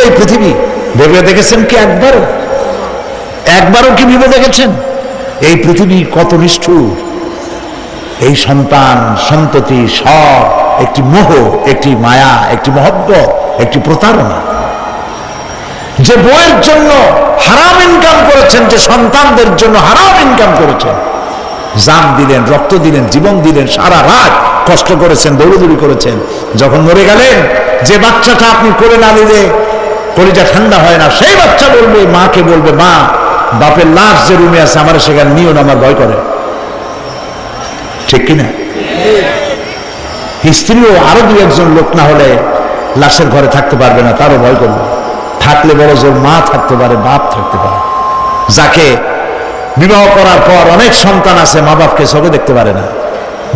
এই পৃথিবী ভেবে দেখেছেন কি? একবারও কি ভেবে দেখেছেন এই পৃথিবী কত নিষ্ঠুর? এই সন্তান সন্ততি সব একটি মোহ, একটি মায়া, একটি মহব্বত, একটি প্রতারণা। যে বউয়ের জন্য হারাম ইনকাম করেছেন, যে সন্তানদের জন্য হারাম ইনকাম করেছেন, জান দিলেন, রক্ত দিলেন, জীবন দিলেন, সারা রাত কষ্ট করেছেন, দৌড়দৌড়ি করেছেন, যখন মরে গেলেন যে বাচ্চাটা আপনি করে না নিলে কলিজা ঠান্ডা হয় না, সেই বাচ্চা বলবে, মাকে বলবে, মা বাপের লাশ যে রুমে আছে আমার সেখানে নিও না, আমার ভয় করে। ঠিক কিনা? স্ত্রীও আরো দু একজন লোক না হলে লাশের ঘরে থাকতে পারবে না, তারও ভয় করবে। থাকলে বড় জোর মা থাকতে পারে, বাপ থাকতে পারে। যাকে বিবাহ করার পর অনেক সন্তান আছে, মা বাপকে চোখে দেখতে পারে না,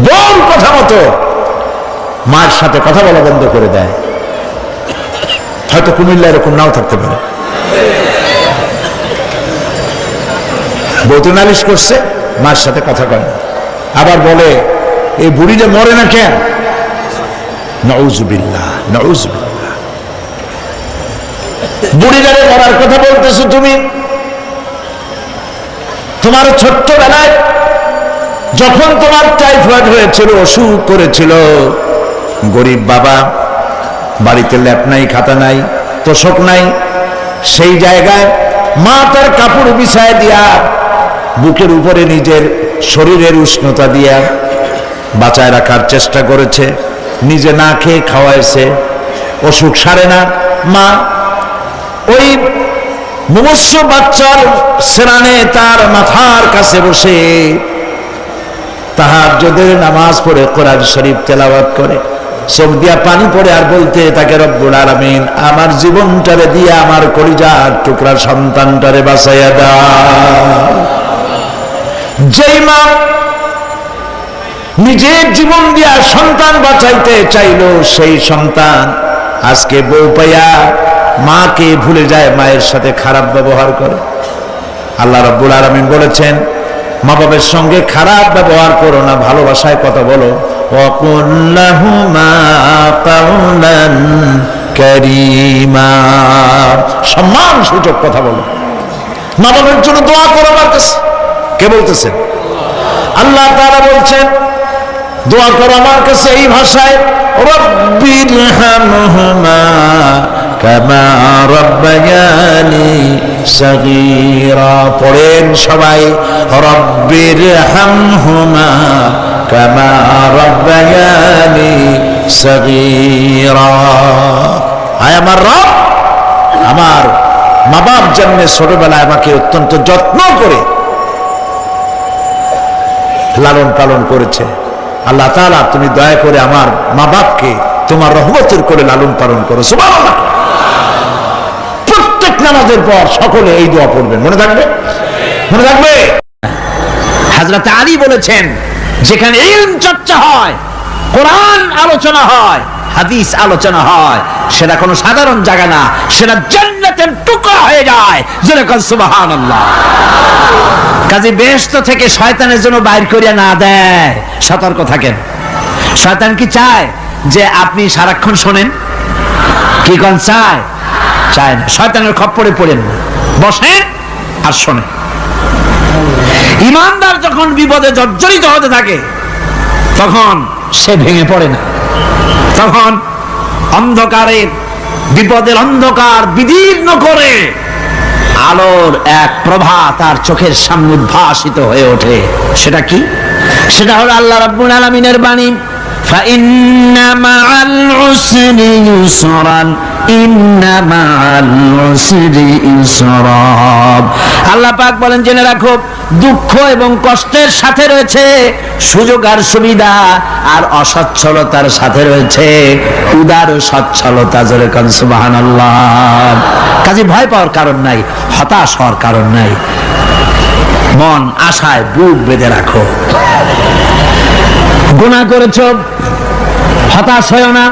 বল কথা মতো মায়ের সাথে কথা বলা বন্ধ করে দেয়। হয়তো কুমিল্লা এরকম নাও থাকতে পারে। বউতে নালিশ করছে, মায়ের সাথে কথা কয় না, আবার বলে এই বুড়িটা মরে না কেন? নাউযুবিল্লাহ, নাউযুবিল্লাহ। বুড়িটারে মরার কথা বলতেছো তুমি? তোমার ছোট্টবেলায় যখন তোমার টাইফয়েড হয়েছিল, অসুখ করেছিল, গরিব বাবা, বাড়িতে ল্যাপ নাই, খাতা নাই, তোষক নাই, সেই জায়গায় মা তার কাপড় বিছায় দিয়া বুকের উপরে নিজের শরীরের উষ্ণতা দিয়া বাঁচায় রাখার চেষ্টা করেছে, নিজে না খেয়ে খাওয়াইছে, অসুখ সারে না। মা ওই মুমূর্ষু বাচ্চার সেরানে তার মাথার কাছে বসে তাহাজ্জুদের নামাজ পড়ে কোরআন শরীফ তেলাওয়াত করে, চোখ দিয়া পানি পড়ে আর বলতে তাকে, রব্বুল আলামিন আমার জীবনটারে দিয়া আমার কলিজার টুকরা সন্তানটারে বাঁচাইয়া দাও। যেই মা নিজের জীবন দিয়া সন্তান বাঁচাইতে চাইল, সেই সন্তান আজকে বউ পাইয়া মাকে ভুলে যায়, মায়ের সাথে খারাপ ব্যবহার করে। আল্লাহ রাব্বুল আলামিন বলেছেন, মা বাবার সঙ্গে খারাপ ব্যবহার করো না, ভালোবাসায় কথা বলো। ওয়াকুল লাহুমা কাওলান কারীমা, সম্মান সূচক কথা বলো। মা বাবার জন্য দোয়া করো আমার কাছে। কে বলতেছেন? আল্লাহ তাআলা বলছেন দোয়া করো আমার কাছে এই ভাষায়, রব্বিরহামহুমা কামা রাব্বায়ানি সাগীরা। পড়েন সবাই, রব্বিরহামহুমা কামা রাব্বায়ানি সাগীরা। আয় আমার রব, আমার মা বাপ যেমনি ছোটবেলায় আমাকে অত্যন্ত যত্ন করে লালন পালন করেছে, আল্লাহ তাআলা তুমি দয়া করে আমার মা বাপকে তোমার রহমতের করে লালন পালন করো। সুবহানাল্লাহ। প্রত্যেক নামাজের পর সকলে এই দোয়া পড়বেন, মনে থাকবে? মনে থাকবে? হযরত আলী বলেছেন, যেখানে ইলম চর্চা হয়, কোরআন আলোচনা হয়, হাদিস আলোচনা হয়, সেটা কোনো সাধারণ জায়গা না, সেটা জান্নাতের টুকরা হয়ে যায়। যেরকম সুবহানাল্লাহ। কাজে বেহেশত থেকে শয়তানের জন্য বাইর করিয়া না দেয়, সতর্ক থাকেন। শয়তান কি চায় যে আপনি সারাক্ষণ শোনেন? কি কোন চায়? চায় না। শয়তানের খপ্পরে পড়েন না, বসেন আর শোনেন। ইমানদার যখন বিপদে জর্জরিত হতে থাকে তখন সে ভেঙে পড়ে না, তখন অন্ধকারের বিপদের অন্ধকার বিদীর্ণ করে আলোর এক প্রভা তার চোখের সামনে উদ্ভাসিত হয়ে ওঠে। সেটা কি? সেটা হলো আল্লাহ রাব্বুল আলামিনের বাণী, ফাইন্না মাআল উসরি ইউসরান, ইন্না মাআল উসরি ইউসরা। আল্লাহ পাক বলেন, জেনে রাখো, দুঃখ এবং কষ্টের সাথে রয়েছে সুযোগ আর সুবিধা, আর অসচ্ছলতার সাথে রয়েছে উদার সচ্ছলতা। যেরকম সুবহানাল্লাহ। কাজে ভয় পাওয়ার কারণ নাই, হতাশ হওয়ার কারণ নাই, মন আশায় বুক বেঁধে রাখো। গুনাহ করেছো, হতাশ হয়ো না।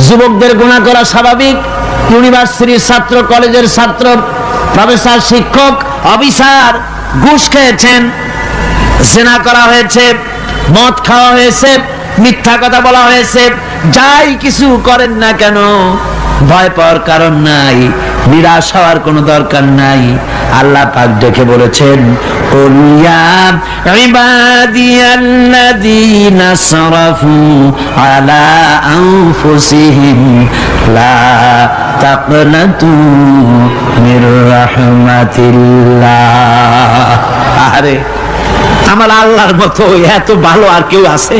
যুবকদের গুনাহ করা স্বাভাবিক। ইউনিভার্সিটির ছাত্র, কলেজের ছাত্র, প্রফেসর, শিক্ষক, অফিসার ঘুষ খেয়েছেন, জিনা করা হয়েছে, মদ খাওয়া হয়েছে, মিথ্যা কথা বলা হয়েছে, যাই কিছু করেন না কেন ভয় পাওয়ার কারণ নাই, নিরাশ হওয়ার কোনো দরকার নাই। আল্লাহ পাক ডেকে বলেছেন, কুল ইয়া ইবাদিয়াল্লাযীনা আসরাফু আলা আনফুসিহিম লা তাকনাতু মির রাহমাতিল্লাহ। আরে আমার আল্লাহর মতো এত ভালো আর কেউ আছে?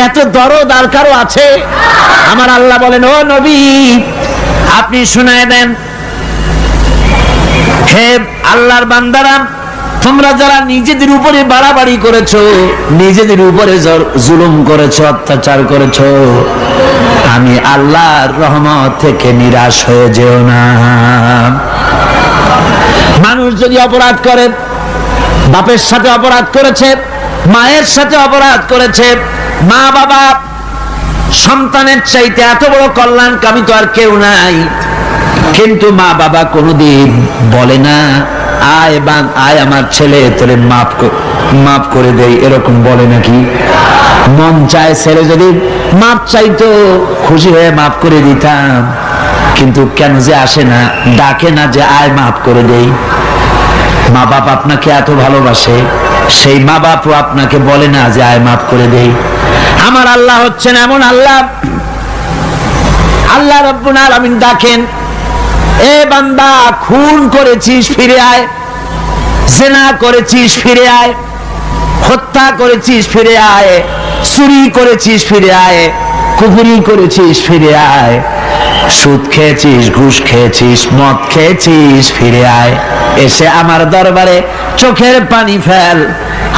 এত দরদ আর কারো আছে? আমার আল্লাহ বলেন, ও নবী আপনি শুনায় দেন, হে আল্লাহর বান্দারা, তোমরা যারা নিজেদের উপরে বাড়াবাড়ি করেছো, নিজেদের উপরে জুলুম করেছো, অত্যাচার করেছো, আমি আল্লাহর রহমত থেকে নিরাশ হয়ে যেও না। মানুষ যদি অপরাধ করে, বাপের সাথে অপরাধ করেছে, মায়ের সাথে অপরাধ করেছে, মা বাবা সন্তানের চাইতে এত বড় কল্যাণকামী তো আর কেউ নাই, কিন্তু মা বাবা কোনোদিন বলে না আয় আমার ছেলে তোরে মাফ করে দেই, এরকম বলে নাকি? মন চায় ছেলে যদি মাপ চাইতো, খুশি হয়ে মাফ করে দিতাম, কিন্তু কেন যে আসে না, ডাকে না যে আয় মাফ করে দেই। মা বাপ আপনাকে এত ভালোবাসে, সেই মা বাপও আপনাকে বলে না যে আয় মাফ করে দেই। আমার আল্লাহ হচ্ছেন এমন আল্লাহ, আল্লাহ রাব্বুল আলামিন ডাকেন, এ বান্দা খুন করেছিস ফিরে আয়, জিনা করেছিস ফিরে আয়, হত্যা করেছিস ফিরে আয়, চুরি করেছিস ফিরে আয়, কুফরি করেছিস ফিরে আয়, সুদ খেয়েছিস, ঘুষ খেয়েছিস, মদ খেয়েছিস ফিরে আয়, এসে আমার দরবারে চোখের পানি ফেল,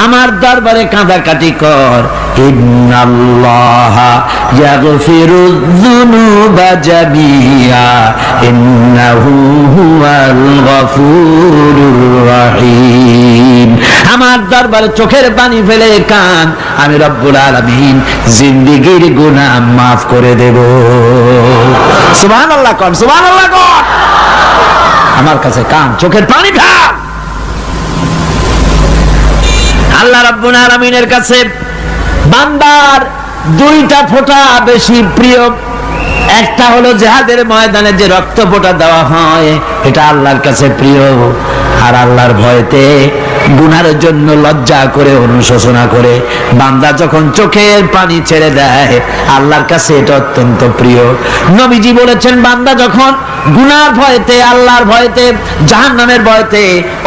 আমার দরবারে কাঁদাকাটি কর। ইন্নাল্লাহা ইয়াগফিরুয যুনুবা জামিআ ইন্নাহু হুয়াল গফুরুর রহিম। আমার দরবারে চোখের পানি ফেলে কান, আমি রব্বুল আলামিন জিন্দেগীর গুনাহ মাফ করে দেব। সুবহানাল্লাহ কোন, সুবহানাল্লাহ কোন। আমার কাছে কান, চোখের পানি ফেল। আল্লাহ রাব্বুল আলামিনের কাছে বান্দার দুইটা ফোঁটা বেশি প্রিয়। একটা হলো জিহাদের ময়দানে যে রক্ত ফোঁটা দেওয়া হয়, এটা আল্লাহর কাছে প্রিয়। আর আল্লাহর ভয়তে গুনাহের জন্য লজ্জা করে, অনুশোচনা করে বান্দা যখন চোখের পানি ছেড়ে দেয়, আল্লাহর কাছে এটা অত্যন্ত প্রিয়। নবীজি বলেছেন, বান্দা যখন গুনার ভয়তে, আল্লাহর ভয়তে, জাহান্নামের ভয়তে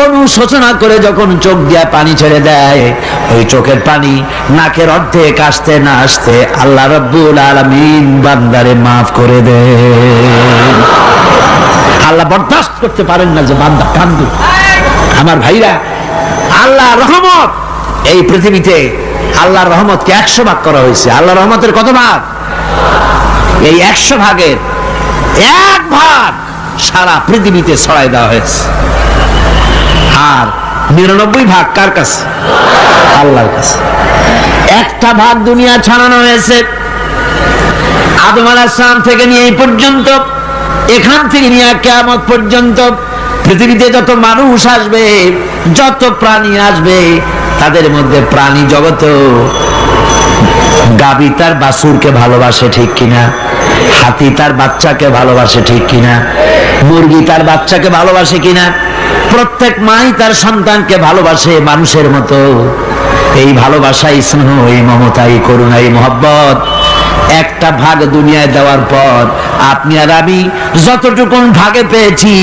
অনুশোচনা করে যখন চোখ দিয়া পানি ছেড়ে দেয়, ওই চোখের পানি নাকের অর্ধেক আসতে না আসতে আল্লাহ রাব্বুল আলামিন বান্দারে মাফ করে দেন। আল্লাহ বরদাস্ত করতে পারেন না যে বান্দা কান্দে। আমার ভাইরা, আল্লাহ রহমত এই পৃথিবীতে, আল্লাহর রহমতকে 100 ভাগ করা হয়েছে। আল্লাহ রহমতের কত ভাগ? এই 100 ভাগের 1 ভাগ সারা পৃথিবীতে ছড়াই দেওয়া হয়েছে। আর 99 ভাগ কার কাছে? আল্লাহর কাছে। একটা ভাগ দুনিয়া ছড়ানো হয়েছে আদম আলাইহিস সালাম থেকে নিয়ে এই পর্যন্ত, এখান থেকে নিয়ে কিয়ামত পর্যন্ত পৃথিবীতে যত মানুষ আসবে, যত প্রাণী আসবে, তাদের মধ্যে প্রাণী জগত গাভী তার বাছুরকে ভালোবাসে ঠিক কিনা, হাতি তার বাচ্চাকে ভালোবাসে ঠিক কিনা, মুরগি তার বাচ্চাকে ভালোবাসে কিনা, প্রত্যেক মাই তার সন্তানকে ভালোবাসে মানুষের মতো। এই ভালোবাসা, এই স্নেহ, এই মমতা, এই করুণা, এই মহব্বত একটা ভাগ দুনিয়ায় দেওয়ার পর আপনি আর আমি যতটুকু ভাগে পেয়েছি,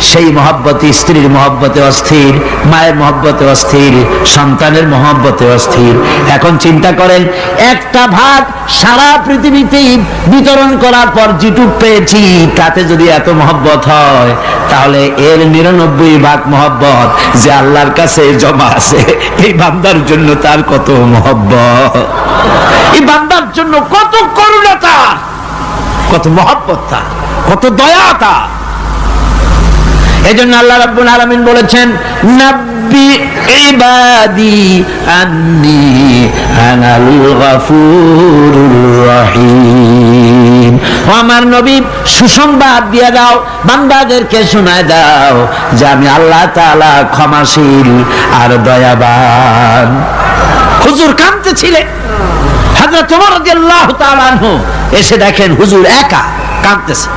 সেই মহব্বতে, স্ত্রীর মহব্বতে অস্থির, মায়ের মহব্বতে অস্থির, সন্তানের মহব্বতে অস্থির। এখন চিন্তা করেন, একটা ভাগ সারা পৃথিবীতে বিতরণ করার পর যেটুক পেয়েছি, তাতে যদি এত মহব্বত হয়, তাহলে এর 99 ভাগ মহব্বত যে আল্লাহর কাছে জমা আছে, এই বান্দার জন্য তার কত মহব্বত, এই বান্দার জন্য কত করুণা তার, কত মহব্বত তার, কত দয়া তার। এই জন্য আল্লাহ রাব্বুল আলামিন বলেছেন, নাব্বি ইবাদি আন্নি আনাল গফুরুর রহিম। আমার নবী সুসংবাদ দিয়ে দাও, বান্দাদেরকে শোনায় দাও যে আমি আল্লাহ তাআলা ক্ষমাশীল আর দয়াবান। হুজুর কাঁদতেছিলেন, হযরত ওমর রাদিয়াল্লাহু তাআলা আনহু এসে দেখেন হুজুর একা কাঁদতেছে।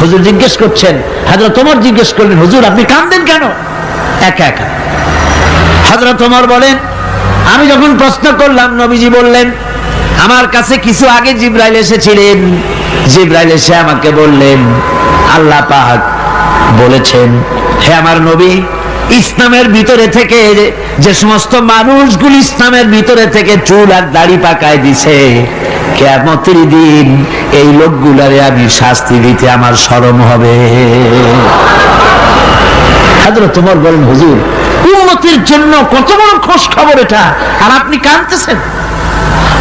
হুজুর জিজ্ঞেস করছেন, হযরত ওমর জিজ্ঞেস করলেন, হুজুর আপনি কাঁদেন কেন একা একা? হযরত ওমর বলেন, আমি যখন প্রশ্ন করলাম নবীজি বললেন, আমার কাছে কিছু আগে জিবরাইল এসেছিলেন, জিবরাইল এসে আমাকে বললেন, আল্লাহ পাক বলেছেন, হে আমার নবী, ইসলামের ভিতরে থেকে যে সমস্ত মানুষগুলি ইসলামের ভিতরে থেকে চুল আর দাড়ি পাকায় দিছে, কিয়ামতের দিন এই লোকগুলারে আমি শাস্তি দিতে আমার শরম হবে। হযরত ওমর বলেন, হুজুর উম্মতের জন্য কত বড় খোঁজ খবর এটা, আর আপনি কাঁদতেছেন।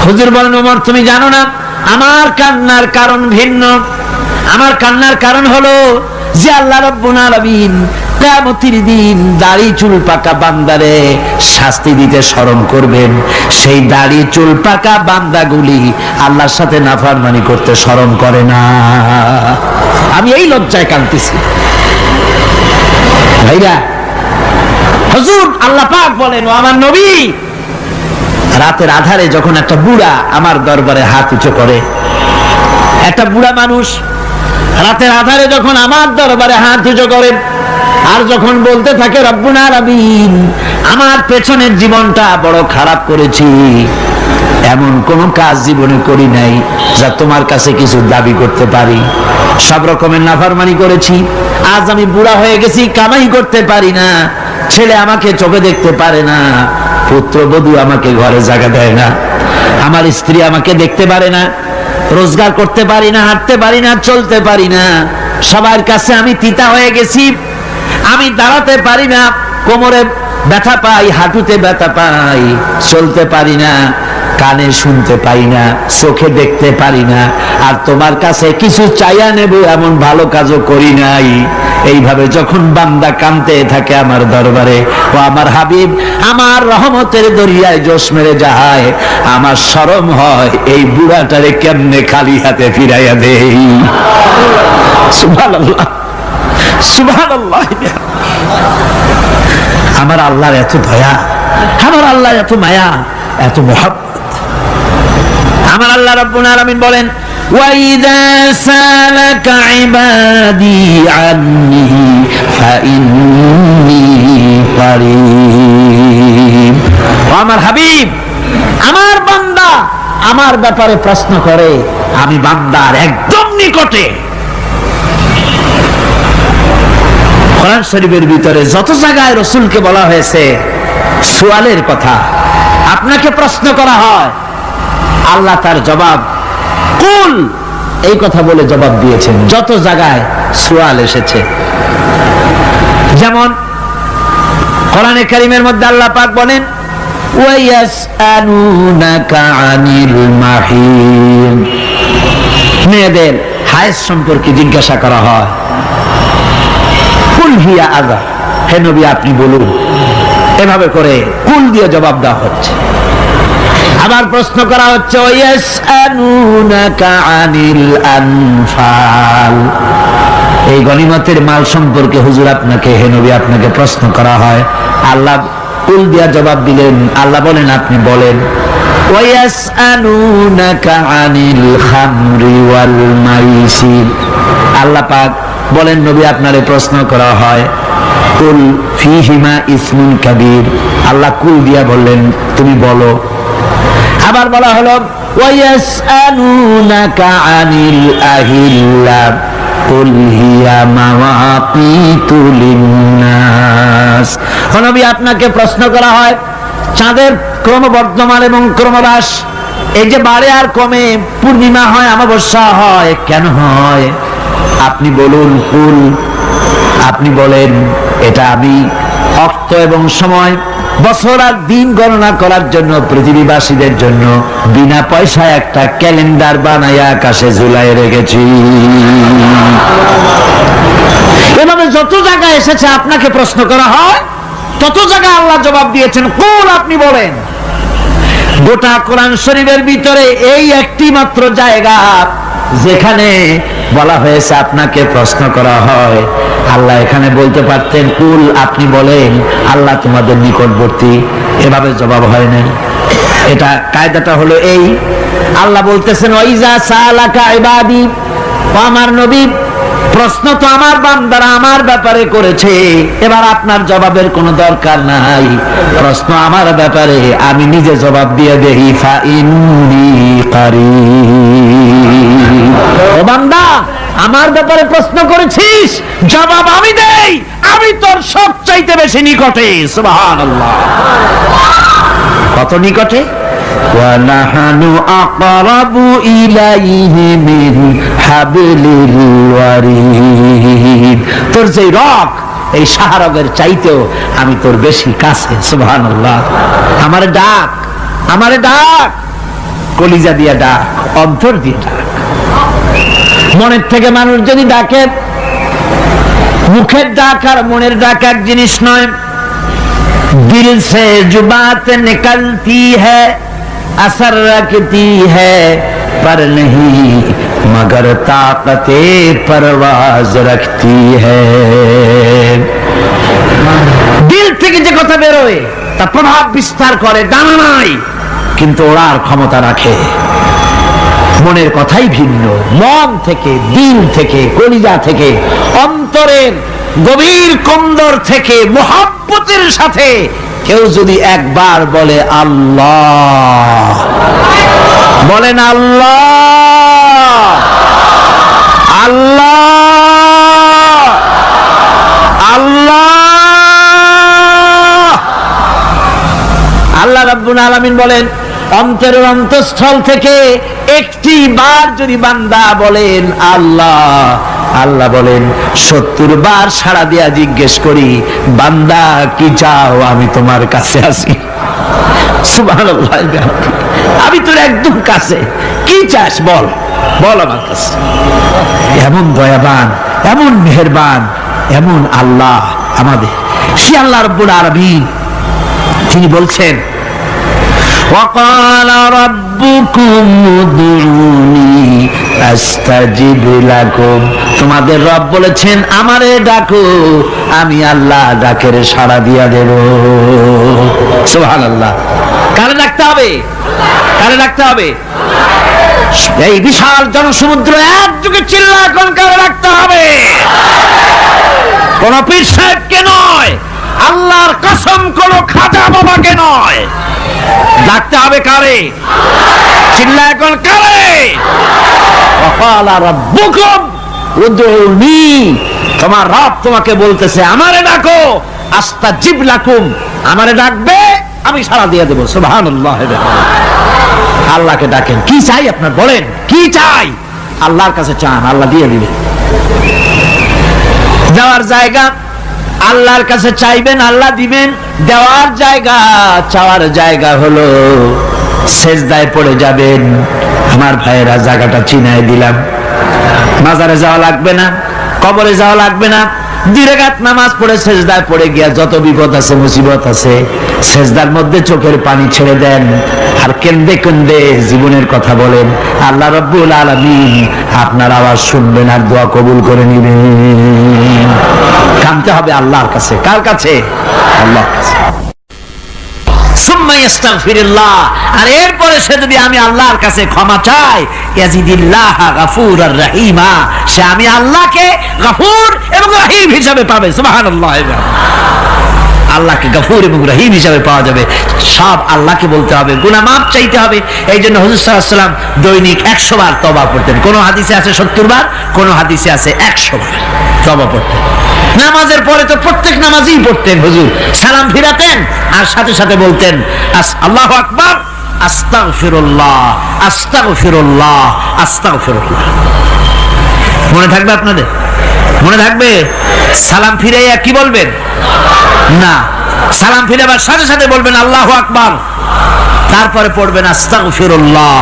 হুজুর বলেন, ওমর তুমি জানো না আমার কান্নার কারণ ভিন্ন। আমার কান্নার কারণ হলো যে আল্লাহ রাব্বুল আলামিন কিয়ামতের দিন দাড়ি চুল পাকা বান্দারে শাস্তি দিতে শরম করবেন, সেই দাড়ি চুল পাকা বান্দাগুলি আল্লাহর সাথে নাফরমানি করতে শরম করে না। আমি এই লজ্জায় কাঁদতেছি। ভাইরা, হুজুর আল্লাহ পাক বলেন, ও আমার নবী, রাতের আধারে যখন একটা বুড়া আমার দরবারে হাত উঁচু করে, একটা বুড়া মানুষ রাতের আধারে যখন আমার দরবারে হাত উঁচু করে আর যখন বলতে থাকে, রব্বুল আলামিন আমার পেছনের জীবনটা বড় খারাপ করেছি, এমন কোন কাজ জীবনে করি নাই যা তোমার কাছে কিছু দাবি করতে পারি, সব রকমের নাফরমানি করেছি, আজ আমি বুড়া হয়ে গেছি, কামাই করতে পারি না, ছেলে আমাকে চোখে দেখতে পারে না, পুত্রবধূ আমাকে ঘরে জায়গা দেয় না, আমার স্ত্রী আমাকে দেখতে পারে না, রোজগার করতে পারি না, হাঁটতে পারি না, চলতে পারি না, সবার কাছে আমি তিতা হয়ে গেছি, আমি দাঁড়াতে পারি না, কোমরে ব্যথা পাই, হাঁটুতে ব্যথা পাই, চলতে পারি না, কানে শুনতে পাই না, চোখে দেখতে পারি না, আর তোমার কাছে কিছু চাইয়া নেব এমন ভালো কাজও করি নাই। এইভাবে যখন বান্দা কাঁদতে থাকে আমার দরবারে, ও আমার হাবিব আমার রহমতের দরিয়ায় জোশ মেরে যায়, আমার শরম হয় এই বুড়াটারে কেমনে খালি হাতে ফিরাইয়া দেই। সুবহানাল্লাহ, সুবহানাল্লাহ। আমার আল্লাহর এত দয়া, আমার আল্লাহর এত মায়া, এত মহব্বত। আমার আল্লাহ রাব্বুল আলামিন বলেন, وَإِذَا سَأَلَكَ عِبَادِي عَنِّي فَإِنِّي قَرِيبٌ। আমার হাবিব, আমার বান্দা আমার ব্যাপারে প্রশ্ন করে, আমি বান্দার একদম নিকটে। কোরআন শরীফের ভিতরে যত জায়গায় রাসূলকে বলা হয়েছে সুয়ালের কথা, আপনাকে প্রশ্ন করা হয়, আল্লাহ তার জবাব কুল এই কথা বলে জবাব দিয়েছেন। যত জায়গায় সুয়াল এসেছে, যেমন কোরআনে কারীমের মধ্যে আল্লাহ পাক বলেন, ওয়ায়াসআলুনাকা আনিল মাহিদ, মেয়েদের হায়েজ সম্পর্কে জিজ্ঞাসা করা হয়, কুল হিয়া আযা, হে নবী আপনি বলুন। এভাবে করে কুল দিয়ে জবাব দেওয়া হচ্ছে। আবার প্রশ্ন করা হচ্ছে, ওয়ায়াসআলুনাকা আনিল আনফাল, এই গনিমতের মাল সম্পর্কে হুজুর আপনাকে, হে নবী আপনাকে প্রশ্ন করা হয়। আল্লাহ কুল দিয়া জবাব দিলেন, আল্লাহ বলেন আপনি বলেন। ওয়ায়াসআলুনাকা আনিল খামরি ওয়াল মাইসির, আল্লাহ পাক বলেন নবী আপনারে প্রশ্ন করা হয়, কুল ফীহিমা ইসমুন কাবীর, আল্লাহ কুল দিয়া বললেন তুমি বলো। আবার বলা হলো, ওয়ায়াসআলুনাকা আনিল আহিল্লা কুল হিয়া মাওয়াকিতু লিন্নাস, নবী আপনাকে প্রশ্ন করা হয় চাঁদের ক্রমবর্ধমান এবং ক্রমহ্রাস, এই যে বাড়ে আর কমে, পূর্ণিমা হয় অমাবস্যা হয়, কেন হয় আপনি বলুন। কুল, আপনি বলেন এটা আমি অর্থ এবং সময়, বছর আর দিন গণনা করার জন্য পৃথিবীবাসীদের জন্য বিনা পয়সায় একটা ক্যালেন্ডার বানাইয়া আকাশে ঝুলাই রেখেছি। এভাবে যত জায়গায় এসেছে আপনাকে প্রশ্ন করা হয়, তত জায়গায় আল্লাহ জবাব দিয়েছেন কুল আপনি বলেন। গোটা কোরআন শরীফের ভিতরে এই একটি মাত্র জায়গা যেখানে বলা হয়েছে আপনাকে প্রশ্ন করা হয়, আল্লাহ এখানে বলতে পারতেন কুল আপনি বলেন, আল্লাহ তোমাদের নিকটবর্তী, এভাবে জবাব হয় না। এটা কায়দাটা হলো এই, আল্লাহ বলতেছেন ওয়াইজা সালাকা ইবাদি, আমার নবী, প্রশ্ন তো আমার বান্দারা আমার ব্যাপারে করেছে, এবার আপনার জবাবের কোনো দরকার নাই। প্রশ্ন আমার ব্যাপারে, আমি নিজে জবাব দিয়ে দেই। ফাইন্নী কারীব। ও বান্দা, আমার ব্যাপারে প্রশ্ন করেছিস, জবাব আমি দেই। আমি তোর সবচাইতে বেশি নিকটে। সুবহানাল্লাহ। কত নিকটে? وَنَحْنُ أَقْرَبُ إِلَيْهِ مِنْ حَبْلِ الْوَرِيدِ। তোর যে রগ, এই শাহরগের চাইতেও আমি তোর বেশি কাছে। সুবহানাল্লাহ। আমারে ডাক, আমারে ডাক, কলিজা দিয়া ডাক, অন্তর দিয়ে ডাক। মনের থেকে মানুষ যদি ডাকে, মুখের ডাক আর মনের ডাক এক জিনিস নয়। दिल से जो बात निकलती है असर रखती है पर नहीं मगर ताकते परवाज रखती है। दिल থেকে যে কথা বেরোয় তা প্রভাব বিস্তার করে, ডানা নাই কিন্তু ওড়ার ক্ষমতা রাখে। মনের কথাই ভিন্ন। মন থেকে, দিল থেকে, কলিজা থেকে, অন্তরের গভীর কন্দর থেকে মুহাব্বতের সাথে কেউ যদি একবার বলে আল্লাহ, বলেন আল্লাহ, আল্লাহ, আল্লাহ। আল্লাহ রাব্বুল আলামিন বলেন, অন্তরের অন্তঃস্থল থেকে একটি বার যদি বান্দা বলেন আল্লাহ, আল্লাহ বলেন 70 বার সাড়া দিয়া জিজ্ঞেস করি, বান্দা কি চাও, আমি তোমার কাছে আছি। সুবহানাল্লাহ। আমি তোর একদম কাছে, কি চাস বল, বল আমার কাছে। এমন দয়াবান, এমন মেহেরবান, এমন আল্লাহ আমাদের। সে আল্লাহ রাব্বুল আলামিন, তিনি বলছেন وقال ربكم ادعوني استجب لكم। তোমাদের রব বলেছেন আমারে ডাকো, আমি আল্লাহ ডাকের সাড়া দিয়া দেব। সুবহানাল্লাহ। কারে ডাকতে হবে? কারে ডাকতে হবে? এই বিশাল জনসমুদ্র একযোগে চিল্লা কোন কারে ডাকতে হবে? কোন পীর সাহেবকে নয়, আল্লাহর কসম কোন খাজা বাবাকে নয়। ডাকতে হবে কারে? চিল্লা এখন কারে? ওয়াকালা রাব্বুকুম উদউনি। তোমার রব তোমাকে বলতেছে আমারে ডাকো, আস্তাজিব লাকুম, আমারে ডাকবে আমি সাড়া দিয়ে দেব। সুবহানাল্লাহ। আল্লাহকে ডাকেন। কি চাই আপনার বলেন, কি চাই? আল্লাহর কাছে চান, আল্লাহ দিয়ে দিবেন। যাওয়ার জায়গা আল্লাহর কাছে চাইবেন, আল্লাহ দিবেন। দেওয়ার জায়গা, চাওয়ার জায়গা হলো সেজদায় পড়ে যাবেন। আমার ভাইয়েরা, জায়গাটা চিনাই দিলাম। মাজারে যাওয়া লাগবে না, কবরে যাওয়া লাগবে না। 2 রাকাত নামাজ পড়ে সেজদায় পড়ে গিয়া যত বিপদ আছে, মুসিবত আছে, সেজদার মধ্যে চোখের পানি ছেড়ে দেন আর কেন্দে কেন্দে জীবনের কথা বলেন। আল্লাহ রাব্বুল আলামিন আপনার আওয়াজ শুনবেন আর দোয়া কবুল করে নেবেন। কাঁদতে হবে আল্লাহর কাছে। কার কাছে? আল্লাহর কাছে। সুম্মা ইস্তাগফিরুল্লাহ। আর এরপরে সে যদি আমি আল্লাহর কাছে ক্ষমা চাই, ইয়াজিদিল্লাহ গাফুরার রহিমা, সে আমি আল্লাহকে গফুর এবং রহিম হিসাবে পাবে। সুবহানাল্লাহ। আল্লাহকে গফুর এবং রহিম হিসাবে পাওয়া যাবে। সব আল্লাহকে বলতে হবে, গুনাহ মাফ চাইতে হবে। এই জন্য হুজুর সাল্লাল্লাহু আলাইহি ওয়াসাল্লাম দৈনিক 100 বার তওবা করতেন। কোন হাদিসে আছে 70 বার, কোন হাদিসে আছে 100 বার তওবা করতেন। নামাজের পরে তো প্রত্যেক নামাজই পড়তেন হুজুর, সালাম ফিরাতেন আর সাথে সাথে বলতেন আল্লাহু আকবার, আস্তাগফিরুল্লাহ, আস্তাগফিরুল্লাহ, আস্তাগফিরুল্লাহ। মনে থাকবে আপনাদের? মনে থাকবে? সালাম ফিরাইয়া কি বলবেন? না, সালাম ফিরাবার সাথে সাথে বলবেন আল্লাহু আকবার, তারপরে পড়বেন আস্তাগফিরুল্লাহ,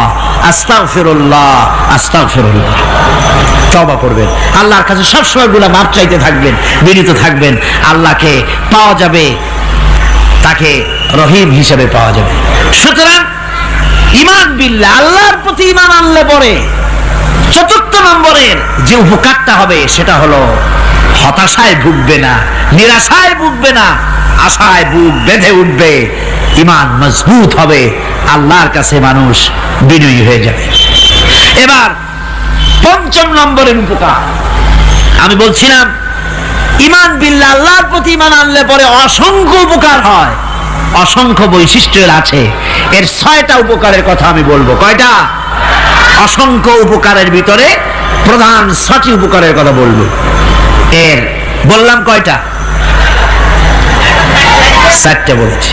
আস্তাগফিরুল্লাহ, আস্তাগফিরুল্লাহ। তওবা করবেন, আল্লাহর কাছে সব সময় গুনাহ মাফ চাইতে থাকবেন, বিনীত থাকবেন। আল্লাহকে পাওয়া যাবে, তাকে রহিম হিসেবে পাওয়া যাবে। সুতরাং ঈমান বিল্লাহ, আল্লাহর প্রতি ঈমান আনলে পরে 4th নম্বরের যে উপকারটা হবে সেটা হলো হতাশায় ভুগবে না, নিরাশায় ভুগবে না, আশায় বুক বেঁধে উঠবে। ঈমান মজবুত হবে, আল্লাহর কাছে মানুষ বিনয়ী হয়ে যাবে। এবার পঞ্চম নম্বরের উপকার আমি বলছিলাম, ঈমান বিল্লাহ, আল্লাহর প্রতি ঈমান আনলে পরে অসংখ্য উপকার হয়, অসংখ্য বৈশিষ্ট্য আছে। এর 6টা উপকারের কথা আমি বলবো। কয়টা? অসংখ্য উপকারের ভিতরে প্রধান 6টি উপকারের কথা বলবো। এর বললাম কয়টা? 4টে বলছি।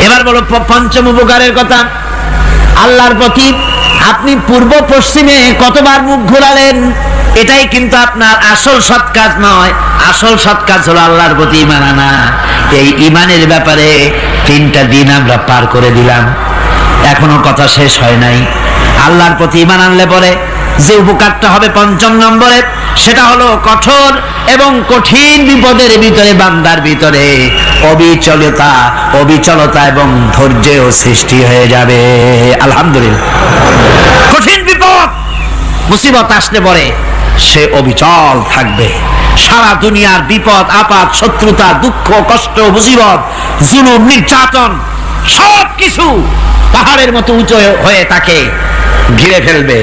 এবার বলো পঞ্চম উপকারের কথা। আল্লাহর প্রতি আপনি পূর্ব পশ্চিমে কতবার মুখ ঘোরালেন, এটাই কিন্তু আপনার আসল সৎ কাজ নয়। আসল সৎ কাজ হলো আল্লাহর প্রতি ঈমান আনা। এই ঈমানের ব্যাপারে 3টা দিন আমরা পার করে দিলাম, এখনো কথা শেষ হয় নাই। আল্লাহর প্রতি ঈমান আনলে পরে যে উপকারটা হবে পঞ্চম নম্বরে, সেটা হলো কঠোর এবং কঠিন বিপদের ভিতরে বান্দার ভিতরে অবিচলতা এবং ধৈর্যের সৃষ্টি হয়ে যাবে। আলহামদুলিল্লাহ। কঠিন বিপদ মুসিবত আসলে পরে সে অবিচল থাকবে। সারা দুনিয়ার বিপদ আপদ, শত্রুতা, দুঃখ, কষ্ট, মুসিবত, জুলুম, নির্যাতন সবকিছু পাহাড়ের মতো উঁচু হয়ে তাকে ঘিরে ফেলবে,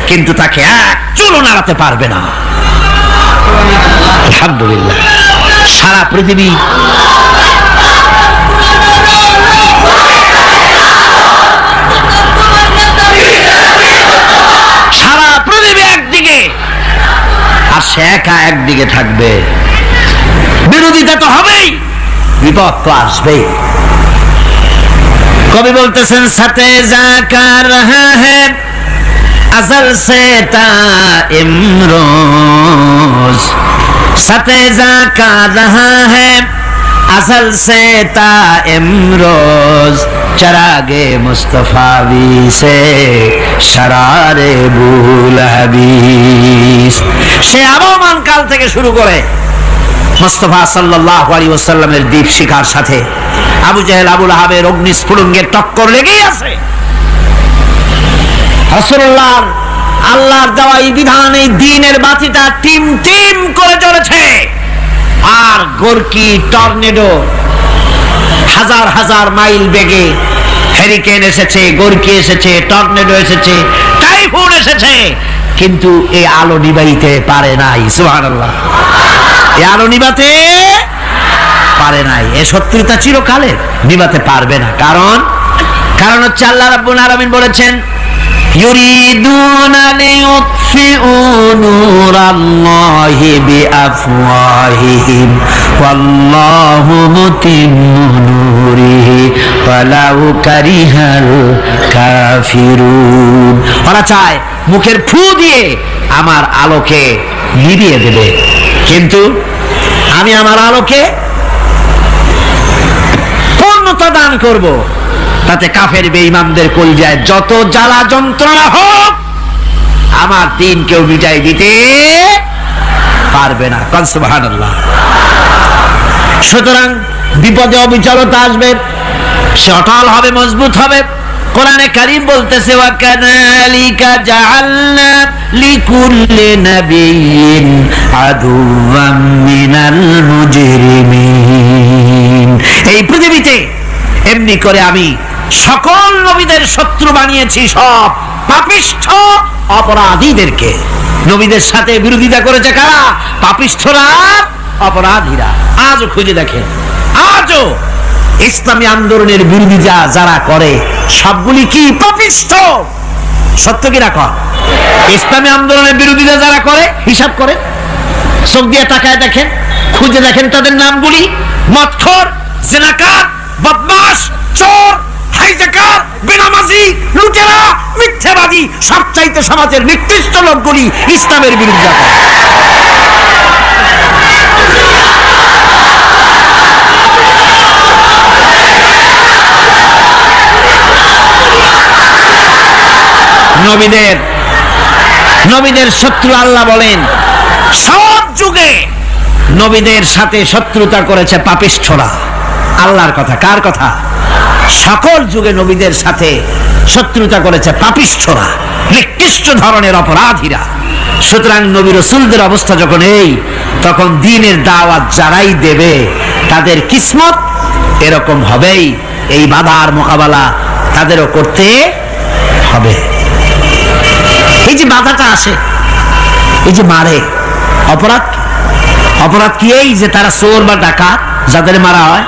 কিন্তু তাকে এক চুলও নাড়াতে পারবে না। আলহামদুলিল্লাহ। সারা পৃথিবী একদিকে আর সে একা একদিকে থাকবে। বিরোধিতা তো হবেই, বিপদ তো আসবেই। কবি বলতেছেন, সাথে জাকা রহা হ্যায় अज़ल से ता इमरोज, सतेजा का रहा है अज़ल से ता इमरोज, चरागे मुस्तफावी से शरारे बुलहबीस। সে আবহমান কাল থেকে শুরু করে মুস্তাফা সাল্লাল্লাহু আলাইহি ওয়াসাল্লামের দীপ শিখার সাথে আবু জেহেল, আবু লাহাবের অগ্নিস্ফুলিঙ্গের টক্কর লেগেই আছে। রাসূলুল্লাহর আল্লাহর দেওয়া এই বিধান, এই দ্বীনের বাতিটা টিম টিম করে জ্বলেছে। আর গোরকি, টর্নেডো, হাজার হাজার মাইল বেগে হেরিকেন এসেছে, গোরকি এসেছে, টর্নেডো এসেছে, টাইফুন এসেছে, কিন্তু এই আলো নিবাইতে পারে নাই। সুবহানাল্লাহ। এই আলো নিবাতে পারে নাই। এই শত্রুতা চিরকালের, নিবাতে পারবে না। কারণ হচ্ছে আল্লাহ রাব্বুল আলামিন বলেছেন, ইউরিদুনা লিয়ুতফিউ নূরাল্লাহি বিআফওয়াহিহিম ওয়াল্লাহু মুতিম্মু নূরিহি ওয়ালাউ কারিহাল কাফিরুন। ওরা চায় মুখের ফু দিয়ে আমার আলোকে নিভিয়ে দেবে, কিন্তু আমি আমার আলোকে পূর্ণতা দান করব। তাতে কাফের বেঈমানদের কলিজায় যত জ্বালা যন্ত্রণা হোক, আমার দ্বীন কেউ মিটাই দিতে পারবে না। সুবহানাল্লাহ। সুতরাং বিপদে অবিচলতা আসবে, সে অটল হবে, মজবুত হবে। কোরআনে কারীম বলতেছে, ওয়া কাযালিকা জাআলনা লিকুল্লি নাবিয়্যিন আদুওয়াম মিনাল মুজরিমিন। এই পৃথিবীতে এমনি করে আমি সকল নবীদের শত্রু বানিয়েছি, সব পাপিষ্ঠ অপরাধীদেরকে। নবীদের সাথে বিরোধিতা করেছে কারা? পাপিষ্ঠরা, অপরাধীরা। আজও খুঁজে দেখেন, আজও ইসলামী আন্দোলনের বিরোধিতা যারা করে সবগুলি কি? পাপিষ্ঠ। সত্য কি রাখ? ইসলামী আন্দোলনের বিরোধিতা যারা করে হিসাব করে, চোখ দিয়ে তাকায় দেখেন, খুঁজে দেখেন তাদের নামগুলি। মদখোর, জিনাকার, বদমাশ, চোর, হাইজাকার, বেনামাজি, লুটেরা, মিথ্যাবাদী, সবচাইতে সমাজের নিকৃষ্ট লোকগুলি ইসলামের বিরোধিতা করে। নবীদের শত্রু আল্লাহ বলেন, সব যুগে নবীদের সাথে শত্রুতা করেছে পাপিষ্ঠরা। আল্লাহর কথা। কার কথা? সকল যুগে নবীদের সাথে শত্রুতা করেছে পাপিষ্ঠরা, নিকৃষ্ট ধরনের অপরাধীরা। সুতরাং নবী রাসূলদের অবস্থা যখন এই, তখন দ্বীনের দাওয়াত যারাই দেবে তাদের কিসমত এরকম হবেই। এই বাধার মোকাবেলা তাদেরও করতে হবে। এই যে বাধাটা আসে, এই যে মারে, অপরাধ অপরাধ কি? এই যে তারা চোর বা ডাকাত যাদের মারা হয়।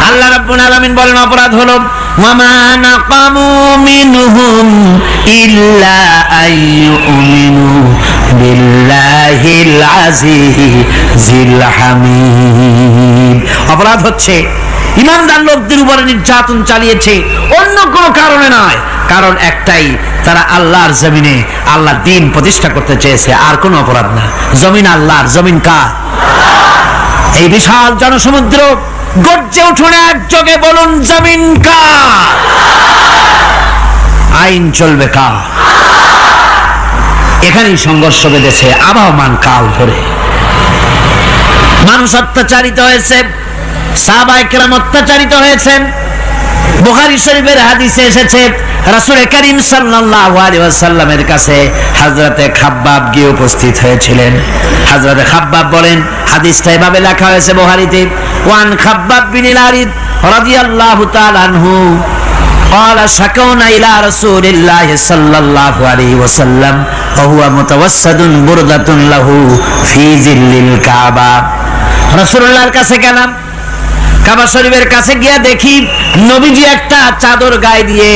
আল্লাহ রাব্বুল আলামিন বলেন অপরাধ হলো ওয়ামা নাকামু মিনহুম ইল্লা আইয়ুমিনু বিল্লাহিল আজিজিল হামিদ। অপরাধ হচ্ছে ঈমানদার লোকদের উপরে নির্যাতন চালিয়েছে, অন্য কোনো কারণে নয়, কারণ একটাই, তারা আল্লাহর জমিনে আল্লাহর দ্বীন প্রতিষ্ঠা করতে চেয়েছে, আর কোনো অপরাধ না। জমিন আল্লাহর, জমিন কার? এই বিশাল জনসমুদ্র গর্জে উঠুন একযোগে বলুন জমিন কার? আইন চলবে কার? এখানেই সংঘর্ষ বেঁধেছে আবহমান কাল ধরে। মানুষ অত্যাচারিত হয়েছে, সাহাবায়ে কেরাম অত্যাচারিত হয়েছেন। বুখারী শরীফের হাদিসে এসেছে রাসূল করিম সাল্লাল্লাহু আলাইহি ওয়াসাল্লামের কাছে হযরতে খাব্বাব গিয়ে উপস্থিত হয়েছিলেন। হযরতে খাব্বাব বলেন, হাদিসটা এভাবে লেখা হয়েছে বুখারীতে, ওয়ান খাব্বাব বিন আরিদ রাদিয়াল্লাহু তাআলা আনহু قال شكونا إلى رسول الله صلى الله عليه وسلم وهو متوسد بردة له في ظل الكعبة। রাসূলুল্লাহর কাছে গেলাম, কাবা শরীফের কাছে গিয়ে দেখি নবীজি একটা চাদর গায়ে দিয়ে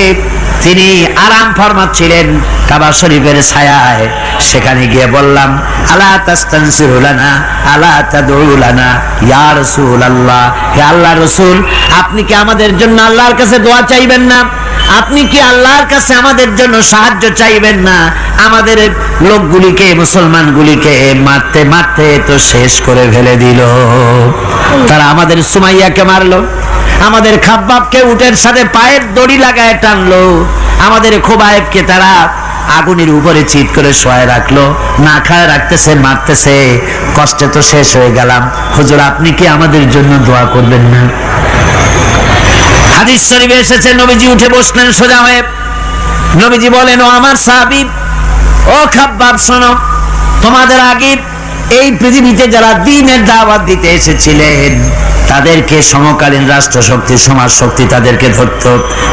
তিনি আরাম ফরমাচ্ছিলেন কাবা শরীফের ছায়ায়। সেখানে গিয়ে বললাম, আলা তাস্তানসিরু লানা আলা তাদউ লানা ইয়া রাসূলুল্লাহ, হে আল্লাহর রাসূল, আপনি কি আমাদের জন্য আল্লাহর কাছে দোয়া চাইবেন না? আপনি কি আল্লাহর কাছে আমাদের জন্য সাহায্য চাইবেন না? আমাদের লোকগুলিকে, মুসলমানগুলিকে মারতে মারতে তো শেষ করে ফেলে দিল। তারা আমাদের সুমাইয়াকে মারলো, আমাদের খাব্বাবকে উটের সাথে পায়ের দড়ি লাগায় টানলো, আমাদের খোবায়েবকে তারা আগুনের উপরে চিৎ করে শোয়ায় রাখলো, না খায় রাখতেছে, মারতেছে, কষ্টে তো শেষ হয়ে গেলাম। হুজুর আপনি কি আমাদের জন্য দোয়া করবেন না? হাদিস শরীফে এসেছে নবীজি উঠে বসলেন সোজা হয়ে। নবীজি বলেন, ও আমার সাহাবী, ও খাব্বাব শোনো, তোমাদের আগে এই পৃথিবীতে যারা দ্বীনের দাওয়াত দিতে এসেছিলেন তাদেরকে সমকালীন রাষ্ট্র শক্তি, সমাজ শক্তি তাদেরকে ধরতো।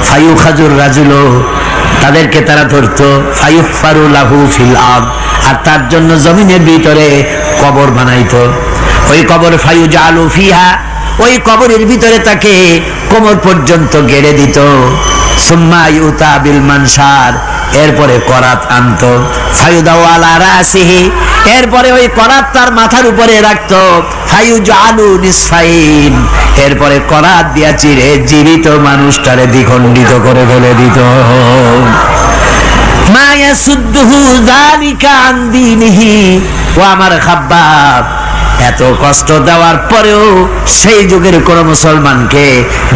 ফায়ুখাজুর রাজুলো, তাদেরকে তারা ধরতো। ফায়ুফারু লাহু ফিল আরদ, আর তার জন্য জমিনের ভিতরে কবর বানাইতো। ওই কবর ফায়ুজালু ফিহা, ওই কবরের ভিতরে তাকে কোমর পর্যন্ত গেড়ে দিত। সুম্মা ইউতা বিল মানশার, এরপরে করাত আনতো। ফায়ুদাউ আলা রাসিহি, এরপরে ওই করাত তার মাথার উপরে রাখতো। ফায়ুজালু নিসফাইন, এরপরে করাত দিয়া চিরে জীবিত মানুষটারে দ্বিখণ্ডিত করে ফেলে দিত। মা ইয়াসুদ্দুহু যালিকা আন দীনিহি, ও আমার খাব্বাব, এত কষ্ট দেওয়ার পরেও সেই যুগের কোন মুসলমানকে,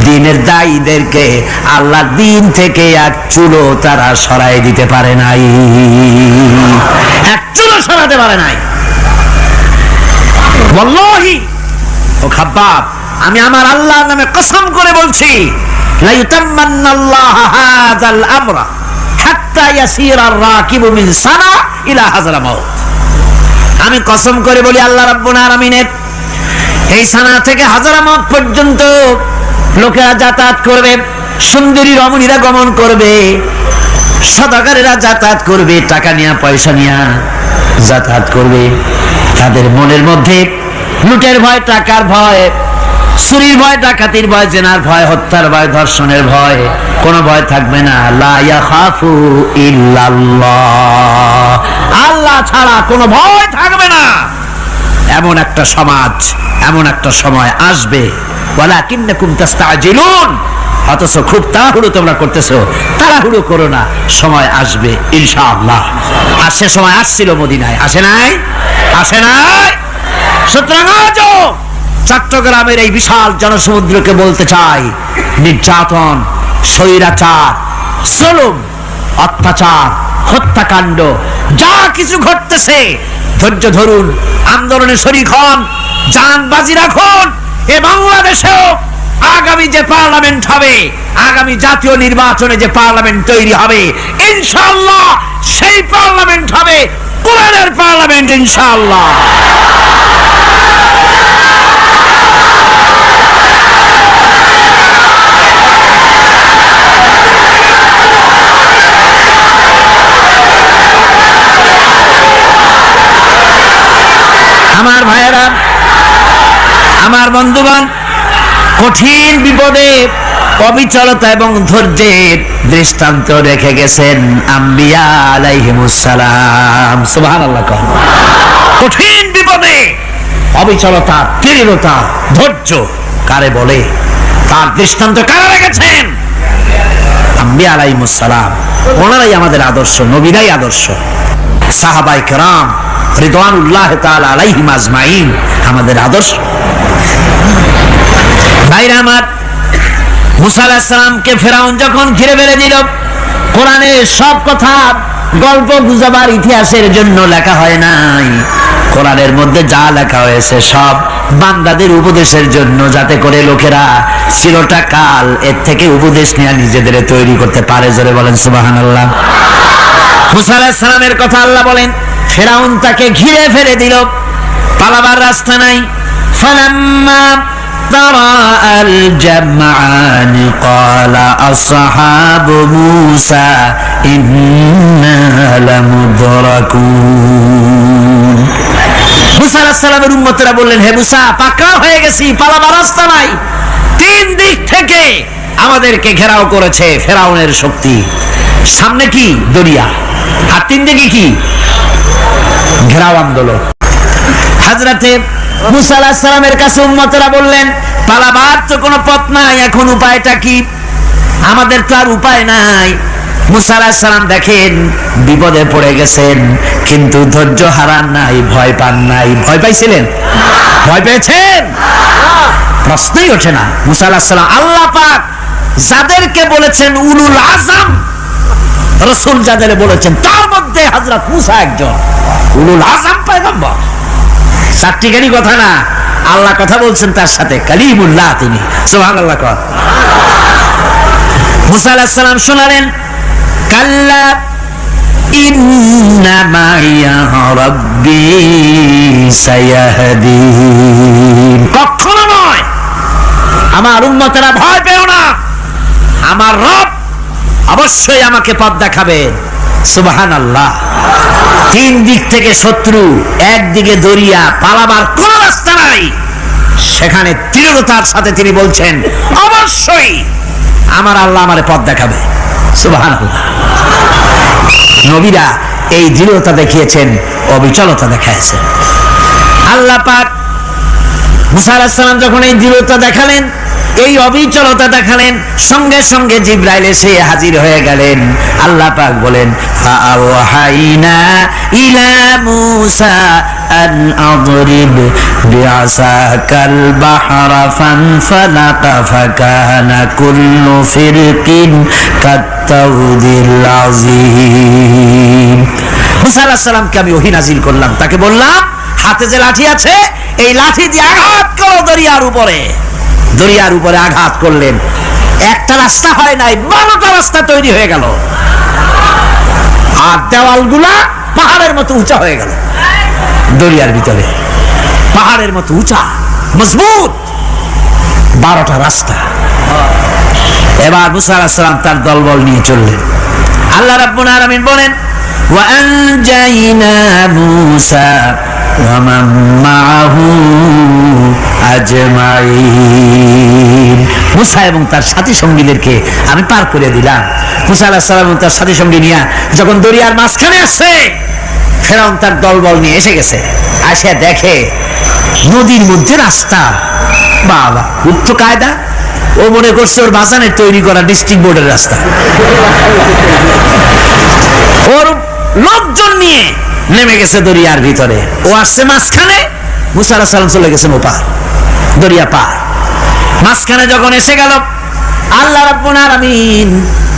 দ্বীনের দায়ীদেরকে আল্লাহর দ্বীন থেকে এক চুলো তারা সরাই দিতে পারে নাই, এক চুলো সরাতে পারে নাই। ওয়াল্লাহি, ও খাব্বাব, আমি আমার আল্লাহর নামে কসম করে বলছি, লা ইউতাম্মান্নাল্লাহু হাযাল আমরা হাত্তা ইয়াসিরার রাকিবু মিন সানা ইলা হাযরামাউত। আমি কসম করে বলি, আল্লাহ রাব্বুল আলামিনের এই সানা থেকে হাজারামাত পর্যন্ত লোকেরা যাতায়াত করবে, সুন্দরী রমণীরা গমন করবে, সদাগরেরা যাতায়াত করবে, টাকা নিয়া পয়সা নিয়া যাতায়াত করবে। তাদের মনের মধ্যে লুটের ভয়, টাকার ভয়, চুরির ভয়, ডাকাতির ভয়, জেনার ভয়, হত্যার ভয়, ধর্ষণের ভয়, কোনো ভয় থাকবে না। লা ইয়াখাফু ইল্লাল্লাহ, আল্লাহ ছাড়া কোনো ভয় থাকবে না। এমন একটা সমাজ, এমন একটা সময় আসবে। ওয়ালাকিন্নাকুম তাস্তাজিলুন, অথচ খুব তাড়াহুড়ো তোমরা করতেছো। তাড়াহুড়ো করো না, সময় আসবে ইনশাআল্লাহ। আর সে সময় আসছিল মদিনায়, আসে নাই? আসে নাই? সুতরাং আজও চট্টগ্রামের এই বিশাল জনসমুদ্রকে বলতে চাই, নির্যাতন, স্বৈরাচার, জুলুম, অত্যাচার, হত্যাকাণ্ড যা কিছু ঘটতেছে, ধৈর্য ধরুন, আন্দোলনে শরীক হন, জান বাজি রাখুন। এ বাংলাদেশেও আগামী যে পার্লামেন্ট হবে, আগামী জাতীয় নির্বাচনে যে পার্লামেন্ট তৈরি হবে, ইনশাআল্লাহ সেই পার্লামেন্ট হবে কোরআনের পার্লামেন্ট ইনশাআল্লাহ। আমার বন্ধুগণ, কঠিন বিপদে অবিচলতা এবং ধৈর্যের দৃষ্টান্ত রেখে গেছেন আম্বিয়া আলাইহিমুস সালাম। সুবহানাল্লাহ। কঠিন বিপদে অবিচলতা, দৃঢ়তা, ধৈর্য কারে বলে, তার দৃষ্টান্ত কারা রেখেছেন? আম্বিয়া আলাইহিমুস সালাম। ওনারাই আমাদের আদর্শ, নবীরাই আদর্শ। সাহাবায়ে কেরাম রিদওয়ানুল্লাহ তাআলা আলাইহিম আজমাইন আমাদের আদর্শ। ভাইরা আমার, মুসা আলাইহিস সালামকে ফেরাউন যখন ঘিরে ফেলে দিল, কোরআনে সব কথা গল্প গুজবার ইতিহাসের জন্য লেখা হয় নাই। কোরআনের মধ্যে যা লেখা হয়েছে সব বান্দাদের উপদেশের জন্য, যাতে করে লোকেরা চিরটা কাল এর থেকে উপদেশ নিয়ে নিজেদের তৈরি করতে পারে। জোরে বলেন সুবহানাল্লাহ। মুসা আলাইহিস সালামের কথা আল্লাহ বলেন, ফেরাউন তাকে ঘিরে ফেলে দিল, পালাবার রাস্তা নাই। ফালাম্মা তারা আল জামআন ক্বালা আসহাবু মূসা ইন্না লামুদরাকুন। মুসা আলাইহিস সালামের উম্মতরা বললেন, হে মুসা, পাকড়াও হয়ে গেছি, পালাবার রাস্তা নাই। তিন দিক থেকে আমাদেরকে ঘেরাও করেছে ফেরাউনের শক্তি। সামনে কি? দরিয়া, আর তিন দিকে কি? ঘেরাও আন্দোলন। হযরতে মুসা আলাইহিস সালামের কাছে উম্মতরা বললেন, পালাবার তো কোনো পথ নাই, এখন উপায়টা কি? আমাদের তো আর উপায় নাই। মুসা আলাইহিস সালাম দেখেন বিপদে পড়ে গেছেন, কিন্তু ধৈর্য হারান নাই, ভয় পান নাই। ভয় পাইছিলেন? ভয় পেয়েছেন? প্রশ্নই ওঠে না। মুসা আলাইহিস সালাম, আল্লাহ পাক যাদেরকে বলেছেন উলুল আযম, রাসূল যাদের বলেছেন তার মধ্যে হযরত মুসা একজন উলুল আযম পয়গম্বর। চারটিখানি কথা না, আল্লাহ কথা বলছেন তার সাথে, কালিমুল্লাহ তিনি। সুবহানাল্লাহ। মুসা আলাইহিস সালাম শোনালেন, কাল্লা ইন্না মাইয়া রাব্বি সায়াহদিন। কখনো নয়, আমার উম্মতেরা ভয় পেও না, আমার রব অবশ্যই আমাকে পথ দেখাবেন। সুবহানাল্লাহ। তিন দিক থেকে শত্রু, একদিকে দরিয়া, পালাবার কোন রাস্তা নাই। সেখানে দৃঢ়তার সাথে তিনি বলছেন, অবশ্যই আমার আল্লাহ আমারে পথ দেখাবে। সুবহানাল্লাহ। নবীরা এই দৃঢ়তা দেখিয়েছেন, অবিচলতা দেখাইছেন। আল্লাহ পাক মুসা আলাইহিস সালাম যখন এই দৃঢ়তা দেখালেন, এই অবিচলতা দেখালেন, সঙ্গে সঙ্গে জিবরাইল এসে হাজির হয়ে গেলেন। আল্লাহ পাক বলেন, ফাআওহাইনা ইলা মূসা আন আদরিব বিআসাকাল বাহরা ফানফালাকা ফাকানা কুল্লু ফিরকিন কাত্তাউদিল আযীম। মুসা আলাইহিস সালামকে আমি ওহী নাযিল করলাম, তাকে বললাম হাতে যে লাঠি আছে, এই লাঠি দিয়ে আঘাত করো দরিয়ার উপরে। দরিয়ার উপরে আঘাত করলেন, একটা রাস্তা হয় নাই, 12টা রাস্তা তৈরি হয়ে গেল। আর দেওয়ালগুলা পাহাড়ের মতো উঁচা হয়ে গেল। দরিয়ার ভিতরে পাহাড়ের মতো উঁচা, মজবুত 12টা রাস্তা। এবার মুসা আলাইহিস সালাম তার দলবল নিয়ে চললেন। আল্লাহ রাব্বুল আলামিন বলেন, ওয়া আনজাইনা মূসা ওয়া মান মাআহু আজমাইন। মুসা এবং তার সাথী সঙ্গীদেরকে আমি পার করে দিলাম। মুসা আলাইহিস সালাম তার সাথী সঙ্গী নিয়ে যখন দরিয়ার মাঝখানে আসছে, ফেরাউন তার দলবল নিয়ে এসে গেছে। আসে দেখে নদীর মধ্যে রাস্তা। বাবা, উচ্চ কায়দা। ও মনে করছে ওর বাজানের তৈরি করা ডিস্ট্রিক্ট বোর্ডের রাস্তা। ওর লোকজন নিয়ে নেমে গেছে দরিয়ার ভিতরে। ও আসছে মাঝখানে, মুসা আলাইহিস সালাম চলে গেছেন ওপার, দরিয়া পার। মাঝখানে যখন এসে গেল, আল্লাহ রাব্বুল আলামিন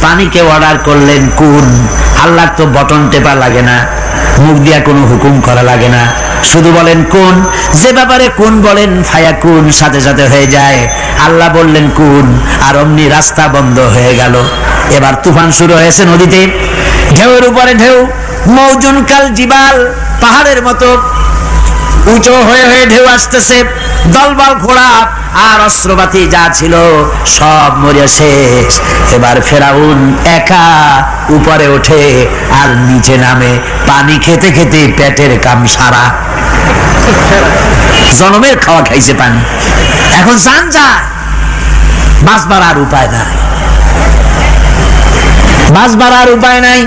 পানিকে অর্ডার করলেন কুন। আল্লাহর তো বটন টেপা লাগে না, মুখ দিয়া কোনো হুকুম করা লাগে না, শুধু বলেন কুন। যে ব্যাপারে কুন বলেন ফায়াকুন, সাথে সাথে হয়ে যায়। আল্লাহ বললেন কুন, আর অমনি রাস্তা বন্ধ হয়ে গেল। এবার তুফান শুরু হয়েছে নদীতে, ঢেউয়ের উপরে ঢেউ, মৌজুন কাল জিবাল, পাহাড়ের মতো উঁচু হয়ে হয়ে ঢেউ আসতেছে। দলবল ঘোড়া আর অস্ত্রপাতি যা ছিল সব মরে শেষ। এবার ফেরাউন একা উপরে ওঠে আর নিচে নামে, পানি খেতে খেতে পেটের কাম সারা। জনমের খাওয়া খাইছে পানি। এখন জান যায়, বাঁচবার আর উপায় নাই, বাঁচবার আর উপায় নাই।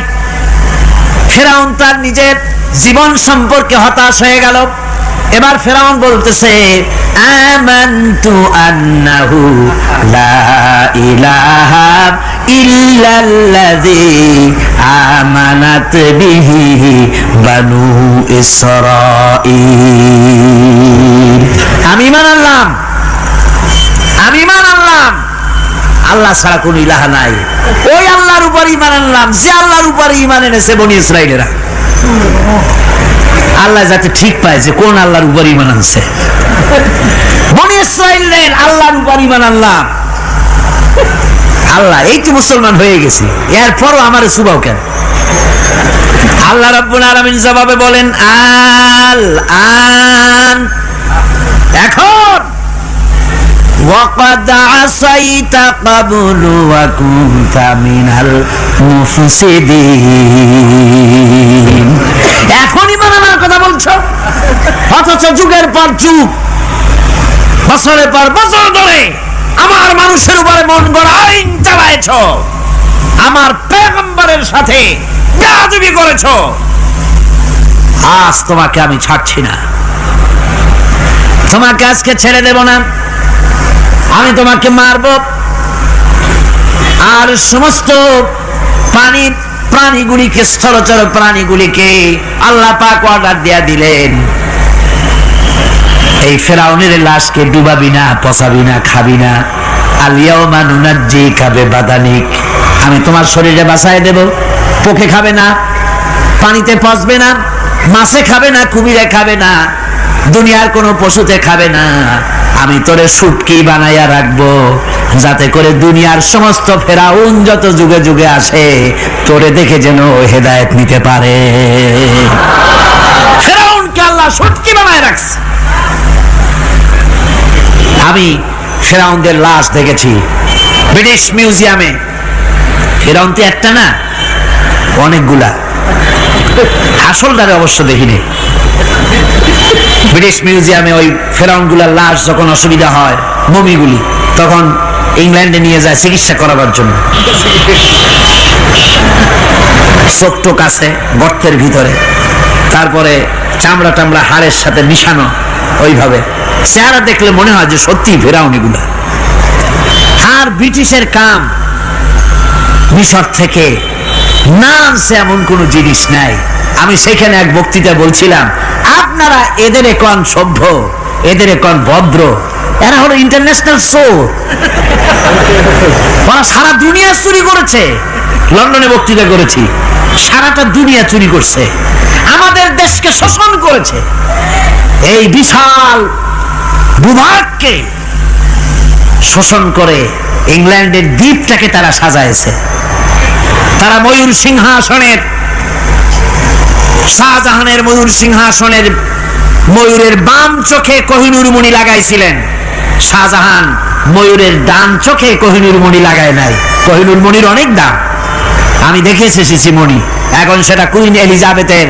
ফেরাউন তার নিজের জীবন সম্পর্কে হতাশ হয়ে গেল। এবার ফেরাউন বলতেছে, আমানতু আন্নাহু লা ইলাহা ইল্লাল্লাযী আমানাত বিহি বানু ইসরাঈল। আমি ঈমান আনলাম, আমি ঈমান আনলাম আল্লাহ ছাড়া কোন ইলাহা নাই। ওই আল্লাহর উপর ঈমান আনলাম যে আল্লাহর উপর ঈমান এনেছে বনি ইসরাঈলেরা। আল্লাহ যাতে ঠিক পায় যে কোন আল্লাহর উপর ঈমান আনছে। বনি ইসরাঈলের আল্লাহর উপর ঈমান আনলাম। আল্লাহ এই তো মুসলমান হয়ে গেছি, এরপরও আমারে সুবাও কেন? আল্লাহ রাব্বুল আলামিন জবাবে বলেন, আল আন, এখন ওয়াকাদ আসাইতা ক্বাবলু ওয়া কুনতা মিনাল মুফসিদিন। এখনই মানার কথা বলছো, অথচ যুগের পর যুগ, বছরের পর বছর ধরে আমার মানুষের উপরে মন গড়া আইন চালাইছো, আমার পয়গম্বরের সাথে বেয়াদবি করেছো। আজ তোমাকে আমি ছাড়ছি না, তোমাকে আজকে ছেড়ে দেব না। আমি তোমাকে মারব, আর সমস্ত প্রাণীগুলিকে, স্থলচর প্রাণীগুলিকে আল্লাহ পাক অর্ডার দিয়া দিলেন, এই ফেরাউনের লাশকে ডুবাবি না, পচাবি না, খাবি না। আলিয়াউমা নুনাজ্জিকা বিবাদানিক, আমি তোমার শরীরে বাঁচায় দেব। পোকে খাবে না, পানিতে পচবে না, মাছে খাবে না, কুমিরে খাবে না, দুনিয়ার কোনো পশুতে খাবে না। আমি তোরে শুটকি বানাইয়া রাখবো, যাতে করে দুনিয়ার সমস্ত ফেরাউন যত যুগে যুগে আসে তোরে দেখে যেন হেদায়েত নিতে পারে। ফেরাউনকে আল্লাহ শুটকি বানায় রাখছে। আমি ফেরাউনদের লাশ দেখেছি ব্রিটিশ মিউজিয়ামে। ফেরাউন তো একটা না, অনেকগুলা। আসলটারে অবশ্য দেখিনি। ব্রিটিশ মিউজিয়ামে ওই ফেরাউনগুলার লাশ যখন অসুবিধা হয়, মমিগুলি, তখন ইংল্যান্ডে নিয়ে যায় চিকিৎসা করাবার জন্য। চোখ টোক আছে গর্তের ভিতরে, তারপরে চামড়া টামড়া হাড়ের সাথে মিশানো, ওইভাবে চেহারা দেখলে মনে হয় যে সত্যি ফেরাউন এগুলা। আর ব্রিটিশের কাম মিশর থেকে না আনছে এমন কোন জিনিস নাই। আমি সেখানে এক বক্তৃতা বলছিলাম, আপনারা এদের এখন সভ্য, এদের এখন ভদ্র, এরা হলো ইন্টারন্যাশনাল চোর। ওরা সারা দুনিয়া চুরি করেছে। লন্ডনে বক্তৃতা করেছি, সারাটা দুনিয়া চুরি করছে, আমাদের দেশকে শোষণ করেছে। এই বিশাল ভূভাগকে শোষণ করে ইংল্যান্ডের দ্বীপটাকে তারা সাজাইছে। তারা ময়ূর সিংহাসনের, শাহজাহানের ময়ূর সিংহাসনের ময়ূরের বাম চোখে কোহিনূর মণি লাগাইছিলেন। শাহজাহান ময়ূরের ডান চোখে কোহিনূর মণি লাগায় নাই। কোহিনূর মণির অনেক দাম, আমি দেখে এসেছি মণি। এখন সেটা কুইন এলিজাবেথের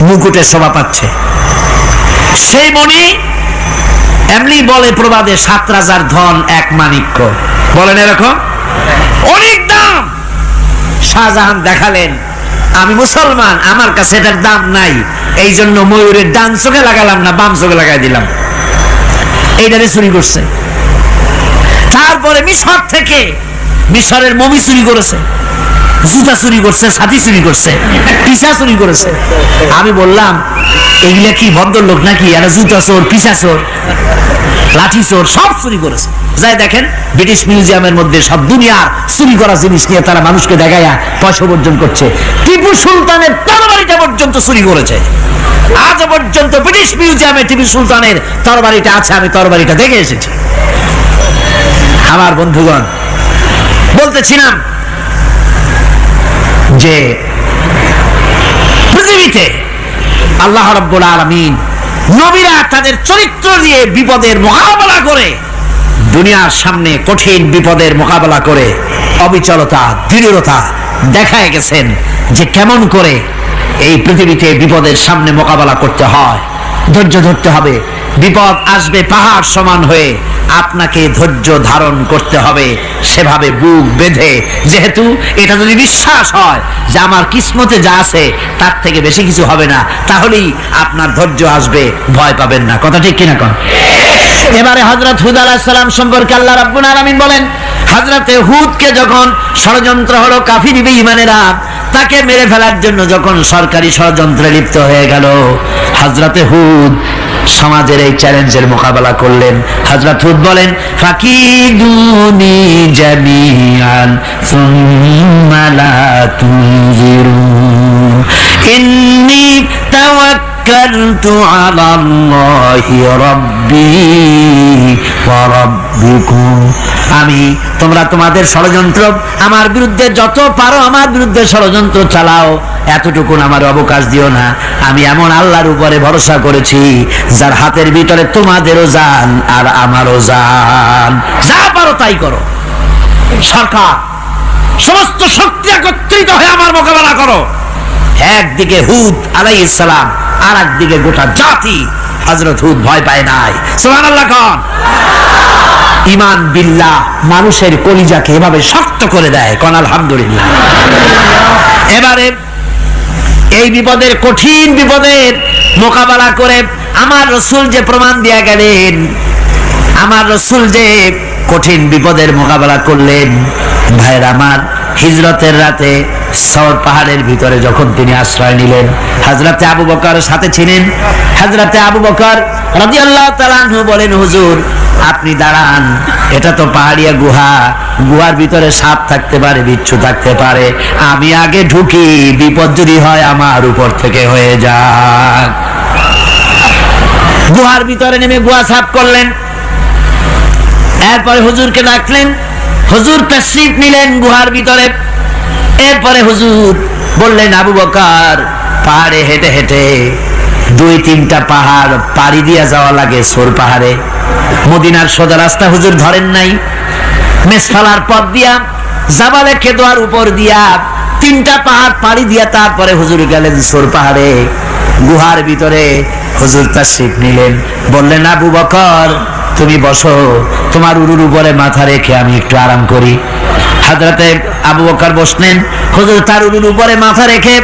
মুকুটে শোভা পাচ্ছে। সেই মণি এমনি বলে প্রবাদে, 7 রাজার ধন এক মাণিক্য, বলেন এরকম, অনেক দাম। শাহজাহান দেখালেন, আমি মুসলমান, আমার কাছে এটার দাম নাই, এই জন্য ময়ূরের ডান চোখে লাগালাম না, বাম চোখে লাগাই দিলাম। এইটারে চুরি করছে। তারপরে মিশর থেকে, মিশরের মমি চুরি করেছে, জুতা চুরি করছে, ছাতি চুরি করছে, পিসা চুরি করেছে। আমি বললাম, এগুলা কি ভদ্রলোক নাকি? এরা জুতা চোর, পিসা চোর, লাঠি চোর, সব চুরি করেছে। যাই দেখেন ব্রিটিশ মিউজিয়ামের মধ্যে সব দুনিয়ার চুরি করা জিনিস নিয়ে তারা মানুষকে দেখাইয়া পয়সা অর্জন করছে। টিপু সুলতানের তরবারিটা পর্যন্ত চুরি করেছে। আজ পর্যন্ত ব্রিটিশ মিউজিয়ামে টিপু সুলতানের তরবারিটা আছে, আমি তরবারিটা দেখে এসেছি। আমার বন্ধুগণ, বলতেছিলাম যে পৃথিবীতে আল্লাহ রাব্বুল আলামিন নবীরা তাদের চরিত্র দিয়ে বিপদের মোকাবেলা করে, দুনিয়ার সামনে কঠিন বিপদের মোকাবেলা করে অবিচলতা, দৃঢ়তা দেখায় গেছেন যে কেমন করে এই পৃথিবীতে বিপদের সামনে মোকাবেলা করতে হয়। ধৈর্য ধরতে হবে। বিপদ আসবে পাহাড় সমান হয়ে, আপনাকে ধৈর্য ধারণ করতে হবে সেভাবে বুক বেঁধে। যেহেতু এটা যদি বিশ্বাস হয় যে আমার কিসমতে যা আছে তার থেকে বেশি কিছু হবে না, তাহলেই আপনার ধৈর্য আসবে, ভয় পাবেন না। কথা ঠিক কিনা কন? এবারে হযরত হুদ আলাইহিস সালাম সম্পর্কে আল্লাহ রাব্বুল আলামিন বলেন, হযরতে হুদকে যখন ষড়যন্ত্র হলো কাফির বেঈমানেরা তাকে মেরে ফেলার জন্য যখন সরকারি ষড়যন্ত্রে লিপ্ত হয়ে গেল, হযরতে হুদ সমাজের এই চ্যালেঞ্জের মোকাবেলা করলেন। হযরত হুদ বলেন, ফাকিদুনি জামিআন সুম্মা লা তুনজিরুন ইন্নী তাওয়াক্কালতু আলাল্লাহি রাব্বি ওয়া রাব্বিকুম। তোমরা তোমাদের ষড়যন্ত্র আমার বিরুদ্ধে যত পারো আমার বিরুদ্ধে ষড়যন্ত্র চালাও, এতটুকু আমার অবকাশ দিও না। আমি এমন আল্লাহর উপরে ভরসা করেছি যার হাতের ভিতরে তোমাদেরও জান আর আমারও জান। যা পারো তাই করো। সরকার সমস্ত শক্তি একত্রিত হয়ে আমার মোকাবেলা করো। একদিকে হুদ আলাইহিস সালাম, আর একদিকে গোটা জাতি। হযরত হুদ ভয় পায় নাই। সুবহানাল্লাহ কোন? ঈমান বিল্লাহ মানুষের কলিজাকে এভাবে শক্ত করে দেয়। কোন আলহামদুলিল্লাহ। এবারে এই বিপদের, কঠিন বিপদের মোকাবেলা করে আমার রাসূল যে প্রমাণ দিয়ে গেলেন, আমার রাসূল যে কঠিন বিপদের মোকাবেলা করলেন, ভাইরা আমার, হিজরতের রাতে সওর পাহাড়ের ভিতরে যখন তিনি আশ্রয় নিলেন, হযরতে আবু বকর সাথে ছিলেন। হযরতে আবু বকর রাদিয়াল্লাহু তাআলা আনহু বলেন, হুজুর আপনি দাঁড়ান, এটা তো পাহাড়িয়া গুহা, গুহার ভিতরে সাপ থাকতে পারে, বিচ্ছু থাকতে পারে, আমি আগে ঢুকি, বিপদ যদি হয় আমার উপর থেকে হয়ে যাক। গুহার ভিতরে নেমে গুহা সাফ করলেন। এরপরে হুজুরকে ডাকলেন, হুজুর তাশরীফ নিলেন গুহার ভিতরে। এরপরে হুজুর বললেন, আবু বকর পাহাড়ে হেঁটে হেঁটে 2-3টা পাহাড় পাড়ি দিয়া যাওয়া লাগে সোর পাহাড়ে। মদিনার সোজা রাস্তা হুজুর ধরেন নাই, মেসফালার পথ দিয়া জাবালে কেদোয়ার উপর দিয়া 3টা পাহাড় পাড়ি দিয়া তারপরে হুজুর গেলেন সোর পাহাড়ে। গুহার ভিতরে হুজুর তাশরীফ নিলেন। বললেন, আবু বকর তুমি বসো, তোমার উরুর উপরে মাথা রেখে আমি একটু আরাম করি। হযরতে আবু বকর বসলেন, হুজুর তার উরুর উপরে মাথা রেখে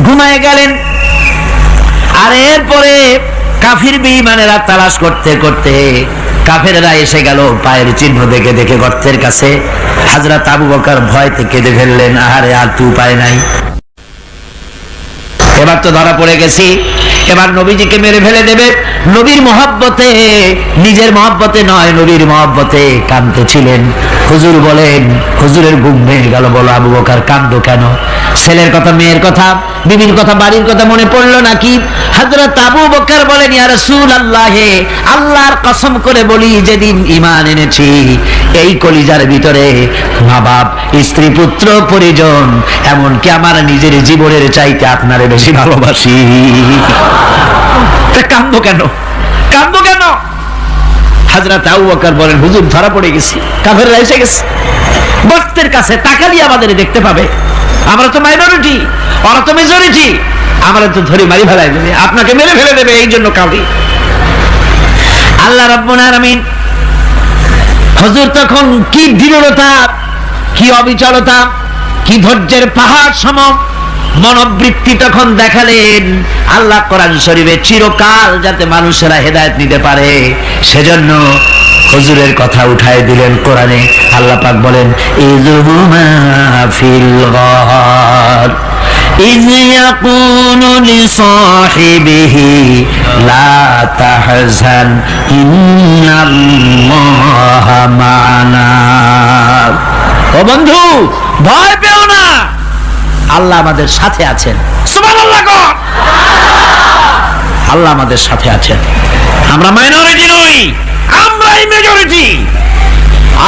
ঘুমায় গেলেন। আর এরপরে কাফির বেঈমানেরা তালাশ করতে করতে কাফেররা এসে গেল পায়ের চিহ্ন দেখে দেখে গর্তের কাছে। হযরত আবু বকর ভয়তে কেঁদে ফেললেন, আহারে আর তো উপায় নাই, এবার তো ধরা পড়ে গেছি, এবার নবীজিকে মেরে ফেলে দেবে। নবীর মহব্বতে, নিজের মহব্বতে নয়, নবীর মহব্বতে কাঁদতেছিলেন। হুজুর বলেন, হুজুরের ঘুম ভেঙে গেল। বলো আবু বকর কাঁদো কেন? ছেলের কথা, মেয়ের কথা, বিবির কথা, বাড়ির কথা মনে পড়লো নাকি? হযরত আবু বকর বলেন, ইয়া রাসূলুল্লাহ, আল্লাহর কসম করে বলি, যেদিন ঈমান এনেছি এই কলিজার ভিতরে মা বাপ, স্ত্রী, পুত্র, পরিজন, এমনকি আমার নিজের জীবনের চাইতে আপনারে বেশি ভালোবাসি। কাঁদো কেন? কাঁদো কেন? হযরত আবু বকর বলেন, হুজুর ধরা পড়ে গেছি, কাফেররা এসে গেছে গর্তের কাছে, তাকালি আমাদের দেখতে পাবে, আমরা তো মাইনরিটি, ওরা তো মেজরিটি, আমরা তো ধরে মারি ফেলাই দেবে, আপনাকে মেরে ফেলে দেবে, এই জন্য কাঁদি। আল্লাহ রাব্বুল আলামিন, হুজুর তখন কি দৃঢ়তা, কি অবিচলতা, কি ধৈর্যের পাহাড় সম মনোবৃত্তি তখন দেখালেন। আল্লাহ কোরআন শরীফে চিরকাল যাতে মানুষেরা হেদায়েত নিতে পারে সেজন্য হুজুরের কথা উঠায় দিলেন কোরআনে। আল্লাহ পাক বলেন, ইযহুমা ফিল গার ইয ইয়াকুলু লিসাহিবিহি লা তাহজান ইন্নাল্লাহা মা'ানা। ও বন্ধু, ভয় পেও না, আল্লাহ আমাদের সাথে আছেন। সুবহানাল্লাহ কোন? আল্লাহ আমাদের সাথে আছেন। আমরা মাইনরিটি নই, আমরাই মেজরিটি।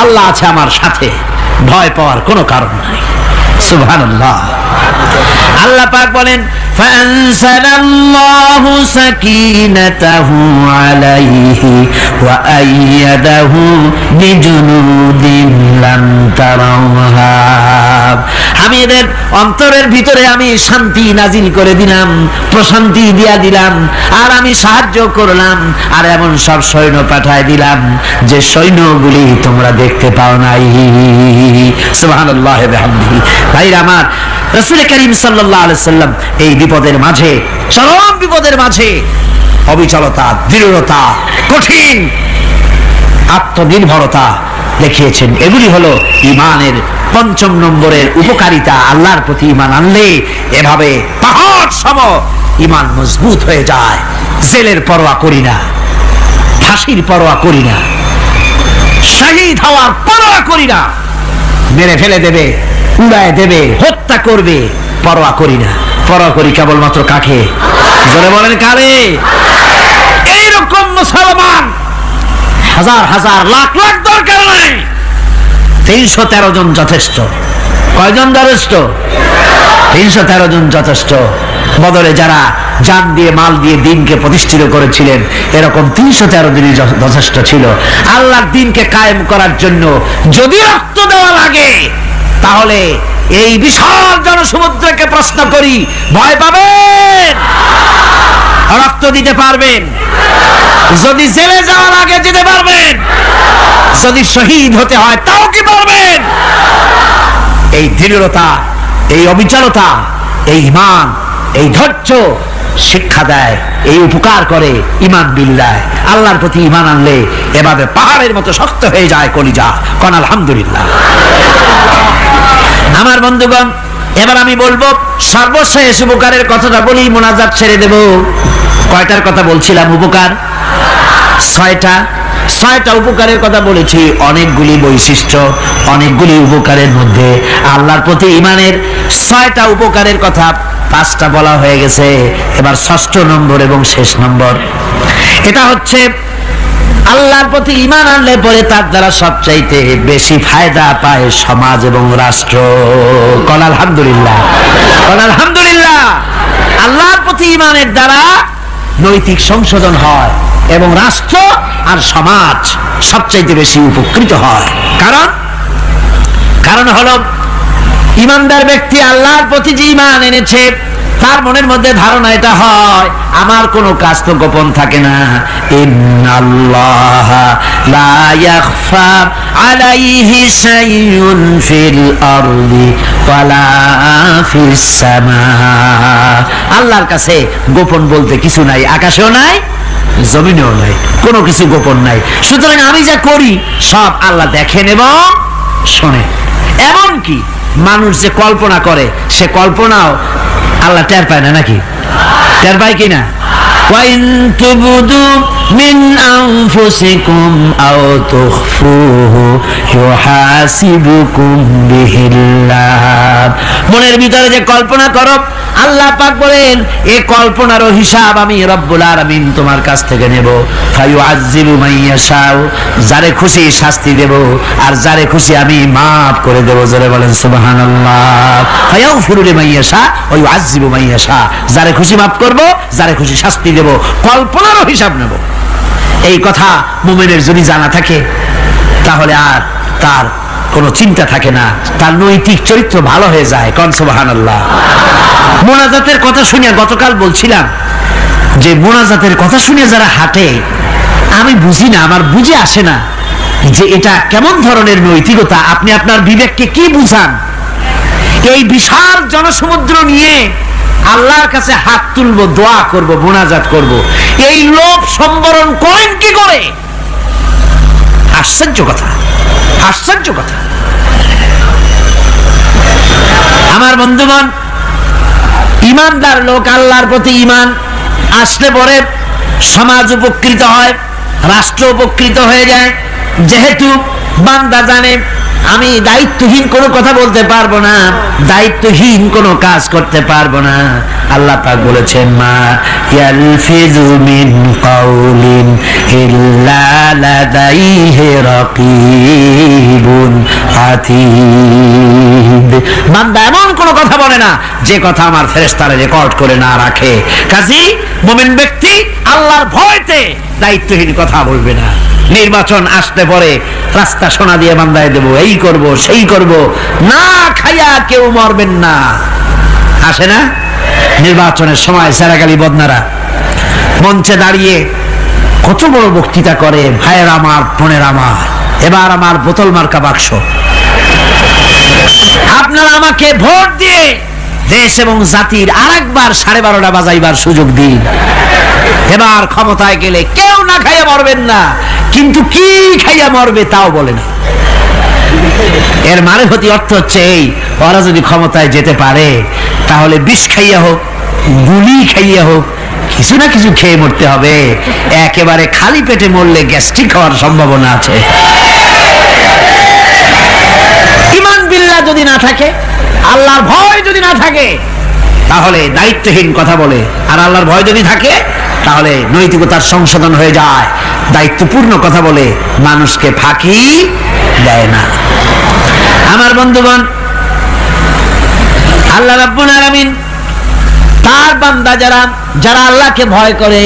আল্লাহ আছে আমার সাথে, ভয় পাওয়ার কোনো কারণ নাই। সুবহানাল্লাহ। আল্লাহ পাক বলেন, فأنزل الله سكينته عليه وأيده بجنود لم تروها। আমি এদের অন্তরের ভিতরে আমি শান্তি নাজিল করে দিলাম, প্রশান্তি দিয়া দিলাম, আর আমি সাহায্য করলাম, আর এমন সব সৈন্য পাঠায় দিলাম যে সৈন্যগুলি তোমরা দেখতে পাও নাই। সুবহানাল্লাহ ওয়া বিহামদিহি। ভাইরা আমার, রাসূল করিম সাল্লাল্লাহু আলাইহি সাল্লাম এই বিপদের মাঝে, চরম বিপদের মাঝে অবিচলতা, দৃঢ়তা, কঠিন আত্মনির্ভরতা দেখিয়েছেন। এগুলি হলো ঈমানের পঞ্চম নম্বরের উপকারিতা। আল্লাহর প্রতি ঈমান আনলে এভাবে পাহাড় সম ঈমান মজবুত হয়ে যায়। জেলের পরোয়া করি না, ফাঁসির পরোয়া করি না, শহীদ হওয়ার পরোয়া করি না, মেরে ফেলে দেবে, উড়ায় দেবে, হত্যা করবে, পরোয়া করি না। পরোয়া করি কেবলমাত্র কাকে? জোরে বলেন কারে? এইরকম মুসলমান হাজার হাজার লাখ লাখ দরকার নাই, 313 জন যথেষ্ট। কয়জন যথেষ্ট? 313 জন যথেষ্ট। বদরে যারা জান দিয়ে মাল দিয়ে দ্বীনকে প্রতিষ্ঠিত করেছিলেন, এরকম 313 দিনই যথেষ্ট ছিল। আল্লাহর দ্বীনকে কায়েম করার জন্য যদি রক্ত দেওয়া লাগে, তাহলে এই বিশাল জনসমুদ্রকে প্রশ্ন করি, ভয় পাবেন? রক্ত দিতে পারবেন? যদি জেলে যাওয়া লাগে যেতে পারবেন? যদি শহীদ হতে হয় তাও কি পারবেন? এই দৃঢ়তা, এই অবিচলতা, এই ঈমান, এই ধৈর্য শিক্ষা দেয়, এই উপকার করে ঈমান বিল্লাহ। আল্লাহর প্রতি ঈমান আনলে এভাবে পাহাড়ের মতো শক্ত হয়ে যায় কলিজা। কোন আলহামদুলিল্লাহ। আমার বন্ধুগণ, এবার আমি বলবো সর্বশেষ উপকারের কথাটা বলি, মোনাজাত ছেড়ে দেব। কয়টার কথা বলছিলাম? উপকার 6টা উপকারের কথা বলেছি। অনেকগুলি বৈশিষ্ট্য, অনেকগুলি উপকারের মধ্যে আল্লাহর প্রতি ঈমানের 6টা উপকারের কথা 5টা বলা হয়ে গেছে। এবার 6ষ্ঠ নম্বর এবং শেষ নম্বর, এটা হচ্ছে আল্লাহর প্রতি ঈমান আনলে পরে তার দ্বারা সবচাইতে বেশি ফায়দা পায় সমাজ এবং রাষ্ট্র। কোন আলহামদুলিল্লাহ, কোন আলহামদুলিল্লাহ। আল্লাহর প্রতি ঈমানের দ্বারা নৈতিক সংশোধন হয় এবং রাষ্ট্র আর সমাজ সবচাইতে বেশি উপকৃত হয়। কারণ হলো ঈমানদার ব্যক্তি আল্লাহর প্রতি যে ঈমান এনেছে, তার মনের মধ্যে ধারণা এটা হয়, আমার কোনো কাজ তো গোপন থাকে না। ইন্নাল্লাহা লা ইয়াখফা আলাইহি শাইউন ফিল আরদি ওয়ালা ফিস সামা। আল্লাহর কাছে গোপন বলতে কিছু নাই, আকাশেও নাই, জমিনেও নাই, কোনো কিছু গোপন নাই। সুতরাং আমি যা করি সব আল্লাহ দেখেন এবং শোনে। এমনকি মানুষ যে কল্পনা করে, সে কল্পনাও আল্লাহ টের পায় না, নাকি? টের পায় কিনা? ওয়াইন তুবদু মিন আনফুসিকুম আও তুখফুহু ইউহাসিবুকুম বিহিল্লাহ। মনের ভিতরে যে কল্পনা করো, আল্লাহ পাক বলেন এই কল্পনারও হিসাব আমি রব্বুল আলামিন তোমার কাছ থেকে নেব। ফায়ুআযযিবু মান ইয়াশাউ, যারে খুশি শাস্তি দেব, আর যারে খুশি আমি maaf করে দেব। জোরে বলেন সুবহানাল্লাহ। ফায়াগফিরু লিমান ইয়াশা ওয়া ইউআযযিবু মান ইয়াশা, যারে খুশি maaf করব, যারে খুশি শাস্তি দেব, কল্পনারও হিসাব নেব। এই কথা মুমিনের যদি জানা থাকে, তাহলে আর তার কোনো চিন্তা থাকে না, তার নৈতিক চরিত্র ভালো হয়ে যায়। কোন সুবহানাল্লাহ। মোনাজাতের কথা শুনে গতকাল বলছিলাম যে মোনাজাতের কথা শুনে যারা হাঁটে, আমি বুঝি না, আমার বুঝে আসে না যে এটা কেমন ধরনের নৈতিকতা। আপনি আপনার বিবেককে কি বুঝান? এই বিশাল জনসমুদ্র নিয়ে আল্লাহর কাছে হাত তুলবো, দোয়া করব, মোনাজাত করব, এই লোভ সম্বরণ করেন কি করে? আশ্চর্য কথা, আশ্চর্য কথা। আমার বন্ধুগণ, ঈমানদার লোক, আল্লাহর প্রতি ঈমান আসলে পরে সমাজ উপকৃত হয়, রাষ্ট্র উপকৃত হয়ে যায়। যেহেতু বান্দা জানে আমি দায়িত্বহীন কোনো কথা বলতে পারবো না, দায়িত্বহীন কোনো কাজ করতে পারবো না। আল্লাহ পাক বলেছেন মা ইয়ালফিযু মিন কাউলিন ইল্লা লাদাইহি রাকীবুন আতীদ। বান্দা এমন কোনো কথা বলে না যে কথা আমার ফেরেশতারা রেকর্ড করে না রাখে। কাজী মুমিন ব্যক্তি আল্লাহর ভয়তে দায়িত্বহীন কথা বলবে না। নির্বাচন আসতে পরে রাস্তা সোনা দিয়ে বান্দায় দেব, এই করব সেই করব, না খাইয়া কেউ মরবেন না। আসে না নির্বাচনের সময় সেরাগালি বদনারা মঞ্চে দাঁড়িয়ে কত বড় বক্তৃতা করে, ভাইয়ের আমার বোনের আমার, এবার আমার বোতল মার্কা বাক্স, আপনারা আমাকে ভোট দিয়ে দেশ এবং জাতির আরেকবার 12:30 বাজাইবার সুযোগ দিন। এবার ক্ষমতায় গেলে কেউ না খাইয়া মরবেন না, কিন্তু কি খাইয়া মরবে তাও বলে না। এর মানে হতে অর্থ হচ্ছে এই, ওরা যদি ক্ষমতায় যেতে পারে তাহলে বিষ খাইয়া হোক, গুলি খাইয়া হোক, কিছু না কিছু খেয়ে মরতে হবে। একেবারে খালি পেটে মরলে গ্যাস্ট্রিক হওয়ার সম্ভাবনা আছে। ঈমান বিল্লাহ যদি না থাকে, আল্লাহর ভয় যদি না থাকে, তাহলে দায়িত্বহীন কথা বলে। আর আল্লাহর ভয় যদি থাকে তাহলে নৈতিকতার সংশোধন হয়ে যায়, দায়িত্বপূর্ণ কথা বলে, মানুষকে ফাঁকি দেয় না। আমার বন্ধুগণ, আল্লাহ রাব্বুল আলামিন তার বান্দা যারা আল্লাহকে ভয় করে,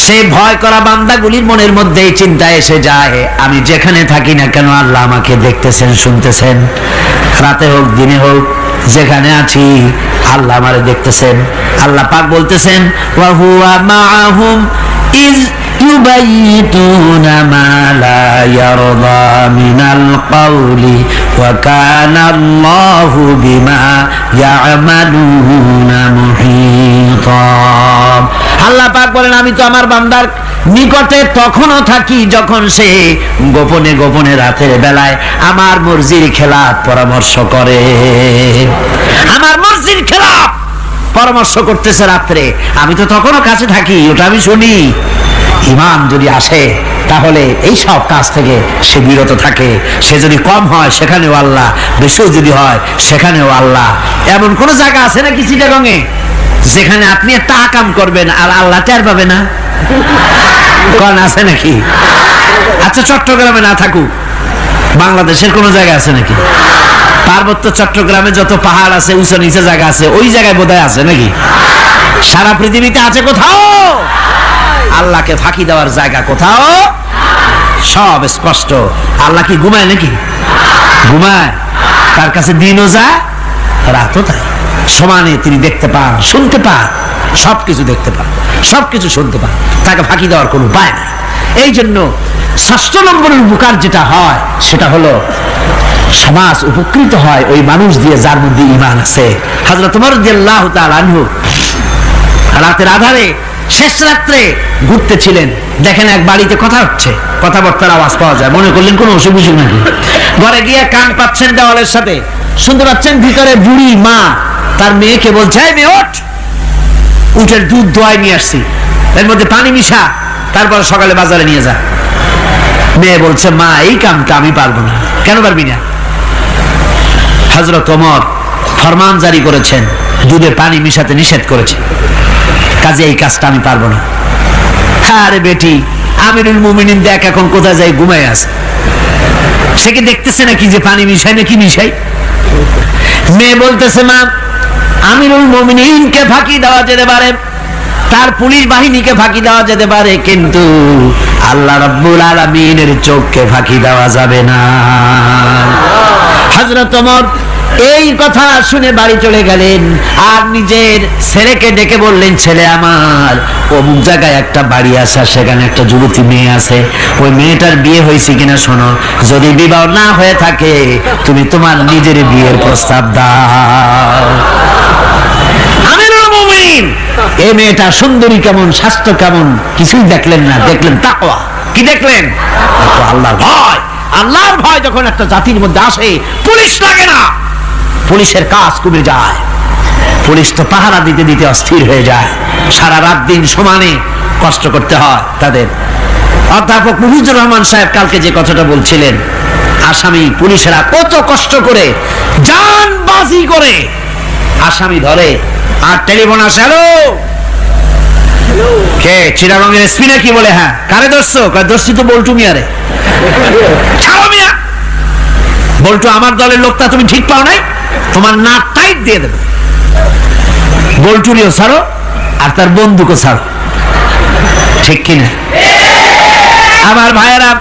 সে ভয় করা বান্দাগুলির মনের মধ্যে এই চিন্তা এসে যায়, আমি যেখানে থাকি না কেন আল্লাহ আমাকে দেখতেছেন, শুনতেছেন, রাতে হোক দিনে হোক যেখানে আছি আল্লাহ আমারে দেখতেছেন। আল্লাহ পাক বলতেছেন ওয়া হুয়া মাআহুম ইজ ইউবাইতুনা মা লা ইয়ারদা মিনাল কাওলি ওয়া কানা আল্লাহু বিমা ইয়ামালুনা মুহীতা। আল্লাহ পাক বলেন আমি তো আমার বান্দার নিকটে তখনও থাকি যখন সে গোপনে গোপনে রাতের বেলায় আমার মর্জির খেলাফ পরামর্শ করে। আমার মর্জির খেলাফ পরামর্শ করতেছে রাত্রে, আমি তো তখনও কাছে থাকি, ওটা আমি শুনি। ঈমান যদি আসে তাহলে এই সব কাজ থেকে সে বিরত থাকে। সে যদি কম হয় সেখানেও আল্লাহ, বেশিও যদি হয় সেখানেও আল্লাহ। এমন কোন জায়গা আছে নাকি চিটাগংয়ে যেখানে আপনি একটা আকাম করবেন আর আল্লাহ টের পাবে না? কোন আছে নাকি? আচ্ছা চট্টগ্রামে না থাকুক, বাংলাদেশের কোন জায়গা আছে নাকি? পার্বত্য চট্টগ্রামে যত পাহাড় আছে, উঁচু নিচে জায়গা আছে, ওই জায়গায় বোধহয় আছে নাকি? সারা পৃথিবীতে আছে কোথাও? আল্লাহকে ফাঁকি দেওয়ার জায়গা কোথাও? সব স্পষ্ট। আল্লাহ কি ঘুমায় নাকি? ঘুমায়? তার কাছে দিনও যায় রাতও তাই, সমানে তিনি দেখতে পান, শুনতে পান, সবকিছু দেখতে পান, সবকিছু শুনতে পান। তাকে ফাঁকি দেওয়ার কোনো উপায় নাই। এই জন্য 6 নম্বরের উপকার যেটা হয় সেটা হলো সমাজ উপকৃত হয় ওই মানুষ দিয়ে যার মধ্যে ঈমান আছে। হযরত ওমর রাদিয়াল্লাহু তাআলা আনহু রাতের আধারে শেষ রাত্রে ঘুরতেছিলেন, দেখেন এক বাড়িতে কথা হচ্ছে, কথাবার্তার আওয়াজ পাওয়া যায়, মনে করলেন কোন অসুখ বিসুখ নাকি। ঘরে গিয়ে কান পাচ্ছেন দেওয়ালের সাথে, শুনতে পাচ্ছেন ভিতরে বুড়ি মা তার মেয়েকে বলছে এই মেয়ে ওঠ, উটের দুধ দোয়াই নিয়ে আসছি, এর মধ্যে পানি মিশা, তারপর সকালে বাজারে নিয়ে যা। মেয়ে বলছে মা এই কামটা আমি পারবো না। কেন পারবি না? হযরত ওমর ফরমান জারি করেছেন, দুধে পানি মিশাতে নিষেধ করেছে, কাজে এই কাজটা আমি পারবো না। আরে বেটি, আমিরুল মুমিনিন দেখ এখন কোথায় যায়, ঘুমায় আছে, সে কি দেখতেছে নাকি যে পানি মিশাই নাকি মিশাই? মেয়ে বলতেছে মা আমিরুল মুমিনিনকে ফাঁকি দেওয়া যেতে পারে, তার পুলিশ বাহিনীকে ফাঁকি দেওয়া যেতে পারে, কিন্তু আল্লাহ রাব্বুল আলামিনের চোখকে ফাঁকি দেওয়া যাবে না। হযরত ওমর এই কথা শুনে বাড়ি চলে গেলেন আর নিজের ছেলেকে ডেকে বললেন ছেলে আমার, অমুক জায়গায় একটা বাড়ি আছে, সেখানে একটা যুবতী মেয়ে আছে, ওই মেয়েটার বিয়ে হয়েছে কিনা শোনো, যদি বিবাহ না হয়ে থাকে তুমি তোমার নিজের বিয়ের প্রস্তাব দাও। আমিরুল মুমিনিন এই মেয়েটা সুন্দরী কেমন, স্বাস্থ্য কেমন কিছুই দেখলেন না, দেখলেন তাকওয়া। কি দেখলেন? আল্লাহর ভয়। আল্লাহর ভয় যখন একটা জাতির মধ্যে আসে, পুলিশ লাগে না, পুলিশের কাজ কমে যায়। পুলিশ তো পাহারা দিতে দিতে অস্থির হয়ে যায়, সারা রাত দিন সমানে কষ্ট করতে হয় তাদের। অধ্যাপক মুজিবুর রহমান সাহেব কালকে যে কথাটা বলছিলেন, আসামি পুলিশেরা কত কষ্ট করে জানবাজি করে আসামি ধরে, আর টেলিফোন আসে, হ্যালো কে চিটাগংয়ের এসপি নাকি? বলে হ্যাঁ। কারে ধরছো? ধরছি তো বল্টু মিয়ারে। ছাড়ো মিয়া, বল্টু আমার দলের লোকটা, তুমি ঠিক পাও নাই, তোমার নাক টাইট দিয়ে দেবে। বল্টুরিও ছাড়ো আর তার বন্দুকও ছাড়ো, ঠিক কিনা? আমার ভাইয়েরা,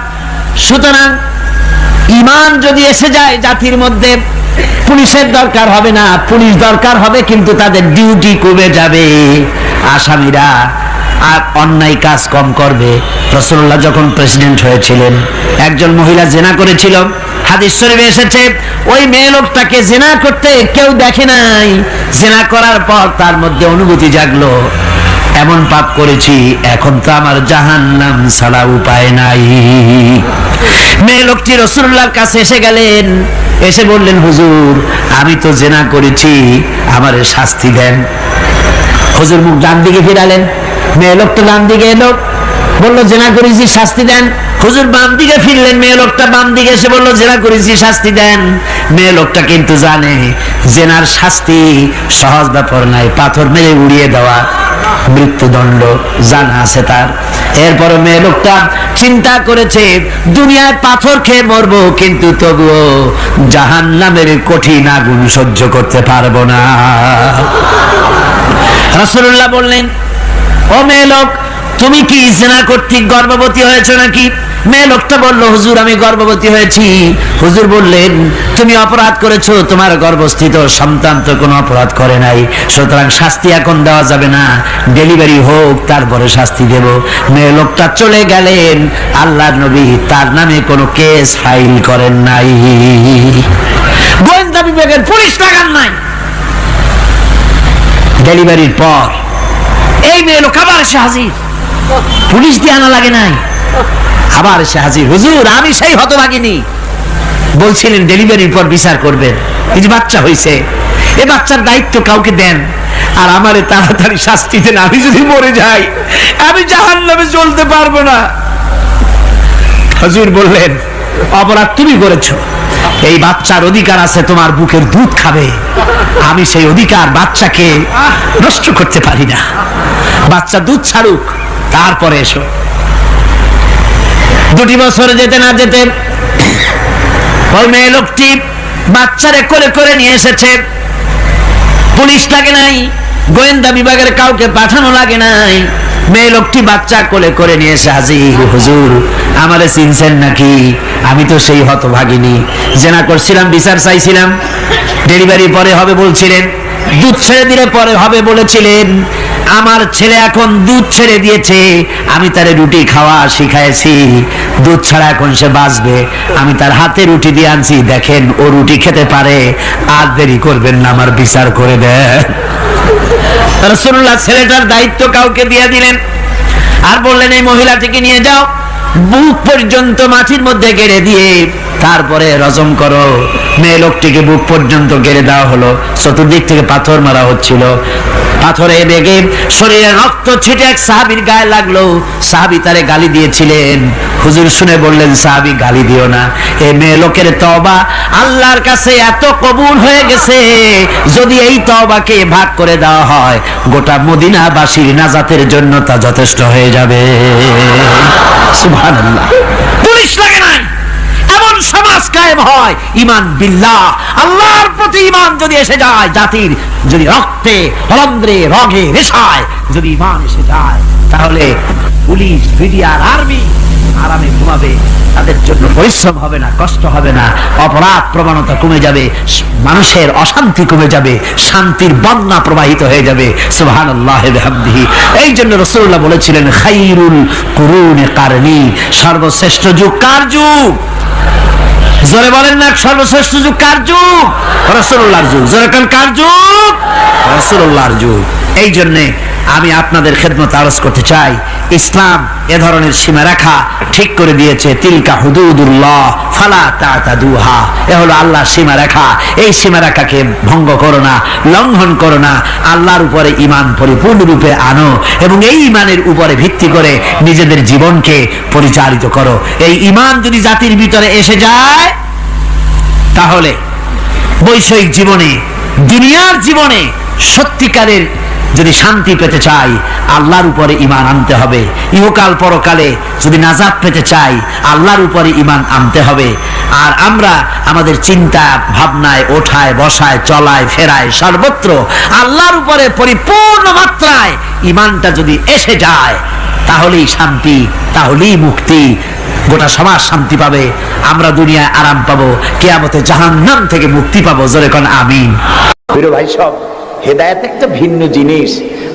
সুতরাং ঈমান যদি এসে যায় জাতির মধ্যে, পুলিশের দরকার হবে না, পুলিশ দরকার হবে কিন্তু তাদের ডিউটি কমে যাবে, আসামিরা আর অন্যায় কাজ কম করবে। রাসূলুল্লাহ যখন প্রেসিডেন্ট হয়েছিলেন, একজন মহিলা জিনা করেছিল, হাদিস শরীফে এসেছে ওই মেয়ে লোকটাকে জিনা করতে কেউ দেখে নাই, জিনা করার পর তার মধ্যে অনুভূতি জাগলো, এমন পাপ করেছি, এখন তো আমার জাহান্নাম ছাড়া উপায় নাই। মেয়ে লোকটি রাসূলুল্লাহর কাছে এসে গেলেন, এসে বললেন, হুজুর আমি তো জিনা করেছি, আমারে শাস্তি দেন। হুজুর মুখ ডান দিকে ফিরালেন, মেয়ে লোকটা ডান দিকে এলো, বললো জিনা করেছি, শাস্তি দেন। হুজুর বাম দিকে ফিরলেন, মেয়ে লোকটা বাম দিকে এসে বললো জিনা করেছি, শাস্তি দেন। মেয়ে লোকটা কিন্তু জানে জিনার শাস্তি সহজ ব্যাপার নাই, পাথর মেরে উড়িয়ে দেওয়া, মৃত্যুদণ্ড জানা আছে তার। এরপরে মেয়ে লোকটা চিন্তা করেছে, দুনিয়ায় পাথর খেয়ে মরবো, কিন্তু তবুও জাহান্নামের কঠিন আগুন সহ্য করতে পারবো না। রাসূলুল্লাহ বললেন, ও মেয়ে লোক, তুমি কি জিনা কর্তৃক গর্ভবতী হয়েছো নাকি? মেয়ে লোকটা বলল, হুজুর আমি গর্ভবতী হয়েছি। হুজুর বললেন, তুমি অপরাধ করেছো, তোমার গর্ভস্থিত সন্তান তো কোনো অপরাধ করে নাই, সুতরাং শাস্তি এখন দেওয়া যাবে না, ডেলিভারি হোক তারপরে শাস্তি দেব। মেয়ে লোকটা চলে গেলেন, আল্লাহর নবী তার নামে কোনো কেস ফাইল করেন নাই, গোয়েন্দা বিভাগের পুলিশ লাগান নাই। ডেলিভারির পর এই মেয়ে লোক আবার এসে হাজির, পুলিশ দিয়ে আনা লাগে নাই, আবার এসে হাজির, হুজুর আমি সেই হতভাগিনী, বলছিলেন ডেলিভারির পর বিচার করবেন, এই যে বাচ্চা হয়েছে, এ বাচ্চার দায়িত্ব কাউকে দেন, আর আমারে তাড়াতাড়ি শাস্তি দেন, আমি যদি মরে যাই আমি জাহান্নামে চলতে পারবো না। হুজুর বললেন, অপরাধ তুমি করেছো, এই বাচ্চার অধিকার আছে তোমার বুকের দুধ খাবে, আমি সেই অধিকার বাচ্চাকে নষ্ট করতে পারি না, বাচ্চা দুধ ছাড়ুক তারপরে এসো। 2 বছর যেতে না যেতে ওই মেয়ে লোকটি বাচ্চারে কোলে করে নিয়ে এসেছে, পুলিশ লাগে নাই, গোয়েন্দা বিভাগের কাউকে পাঠানো লাগে নাই, মেয়ে লোকটি বাচ্চা কোলে করে নিয়ে এসে হাজির, হুজুর আমারে চিনছেন নাকি? আমি তো সেই হতভাগিনী, জিনা করছিলাম, বিচার চাইছিলাম, ডেলিভারি পরে হবে বলছিলেন, দুধ ছেড়ে দিলে পরে হবে বলেছিলেন, আমার ছেলে এখন দুধ ছেড়ে দিয়েছে, আমি তারে রুটি খাওয়া শিখাইছি, দুধ ছাড়া এখন সে বাঁচবে, আমি তার হাতে রুটি দিয়ে আনছি, দেখেন ও রুটি খেতে পারে, আর দেরি করবেন না, আমার বিচার করে দেন। রাসূলুল্লাহ ছেলেটার দায়িত্ব কাউকে দিয়ে দিলেন, আর বললেন এই মহিলাটিকে নিয়ে যাও, বুক পর্যন্ত মাটির মধ্যে গেড়ে দিয়ে তারপরে রজম করো। মেয়ে লোকটিকে বুক পর্যন্ত গেড়ে দেওয়া হলো, চতুর্দিক থেকে পাথর মারা হচ্ছিল, পাথরে বেগে শরীরে রক্ত ছিটে এক সাহাবীর গায়ে লাগলো, সাহাবী তারে গালি দিয়েছিলেন, হুজুর শুনে বললেন, সাহাবী গালি দিও না, এই মেয়ে লোকের তওবা আল্লাহর কাছে এত কবুল হয়ে গেছে, যদি এই তওবাকে ভাগ করে দেওয়া হয় গোটা মদিনাবাসীর নাজাতের জন্য তা যথেষ্ট হয়ে যাবে। সুবহানাল্লাহ, পুলিশ লাগে নাই, এমন সমাজ কায়েম হয়, ঈমান বিল্লাহ, আল্লাহর প্রতি ঈমান যদি এসে যায়, জাতির যদি রক্তে রন্ধ্রে রগে রেশায় যদি ঈমান এসে যায়, তাহলে পুলিশ বিডিআর আর্মি আরামে ঘুমাবে, তাদের জন্য পরিশ্রম হবে না, কষ্ট হবে না, অপরাধ প্রবণতা কমে যাবে, মানুষের অশান্তি কমে যাবে, শান্তির বন্যা প্রবাহিত হয়ে যাবে। সুবহানাল্লাহি ওয়া বিহামদিহি। এই জন্য রাসূলুল্লাহ বলেছিলেন, খায়রুল কুরুনি কারনি, সর্বশ্রেষ্ঠ যুগ কার যুগ? জোরে বলেন না, সর্বশ্রেষ্ঠ যুগ কার যুগ? রাসূলুল্লাহর যুগ। জোরে কোন কার যুগ? রাসূলুল্লাহর যুগ। এই জন্য আমি আপনাদের খেদমত আরজ করতে চাই, ইসলাম এ ধরনের সীমারেখা ঠিক করে দিয়েছে, তিলকা হুদুদুল্লাহ ফালা তাতাদুহা, এ হলো আল্লাহর সীমারেখা, এই সীমারেখাকে ভঙ্গ করো না, লঙ্ঘন করো না, আল্লাহর উপরে ঈমান পরিপূর্ণরূপে আনো এবং এই ঈমানের উপরে ভিত্তি করে নিজেদের জীবনকে পরিচালিত করো। এই ঈমান যদি জাতির ভিতরে এসে যায়, তাহলে বৈষয়িক জীবনে, দুনিয়ার জীবনে সত্যিকারের যদি শান্তি পেতে চাই, আল্লাহর উপরে ঈমান আনতে হবে। ইহকাল পরকালে যদি নাজাত পেতে চাই, আল্লাহর উপরে ঈমান আনতে হবে। আর আমরা আমাদের চিন্তা ভাবনায়, ওঠায় বসায়, চলায় ফেরায়, সর্বত্র আল্লাহর উপরে পরিপূর্ণ মাত্রায় ঈমানটা যদি এসে যায়, তাহলেই শান্তি, তাহলেই মুক্তি। গোটা সমাজ শান্তি পাবে, আমরা দুনিয়ায় আরাম পাবো, কিয়ামতে জাহান্নাম থেকে মুক্তি পাবো। জোরে কোন আমিন। প্রিয় ভাই সব, হেদায়েত একটা ভিন্ন জিনিস।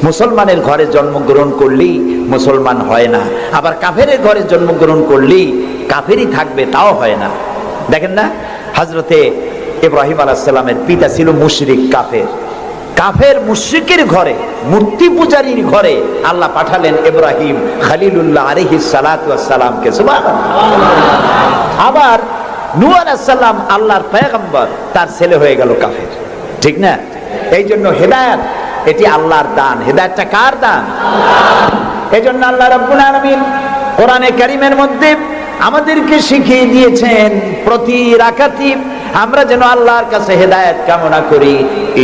মুসলমানের ঘরে জন্মগ্রহণ করলেই মুসলমান হয় না, আবার কাফেরের ঘরে জন্মগ্রহণ করলেই কাফেরই থাকবে, তাও হয় না। দেখেন না, হযরতে ইব্রাহিম আলাইহিস সালামের পিতা ছিল মুশরিক, কাফের। কাফের মুশরিকের ঘরে, মূর্তি পূজারীর ঘরে আল্লাহ পাঠালেন ইব্রাহিম খলিলুল্লাহ আলাইহিস সালাতু ওয়াস সালামকে। সুবহানাল্লাহ। আবার নূহ আলাইহিস সালাম আল্লাহর পয়গম্বর, তার ছেলে হয়ে গেল কাফের। ঠিক না? এই জন্য হেদায়েত এটি আল্লাহর দান। হেদায়েতটা কার দান? এই জন্য আল্লাহ রাব্বুল আলামিন কোরআনে কারীমের মধ্যে আমাদেরকে শিখিয়ে দিয়েছেন, প্রতি রাকাতে আমরা যেন আল্লাহর কাছে হেদায়েত কামনা করি।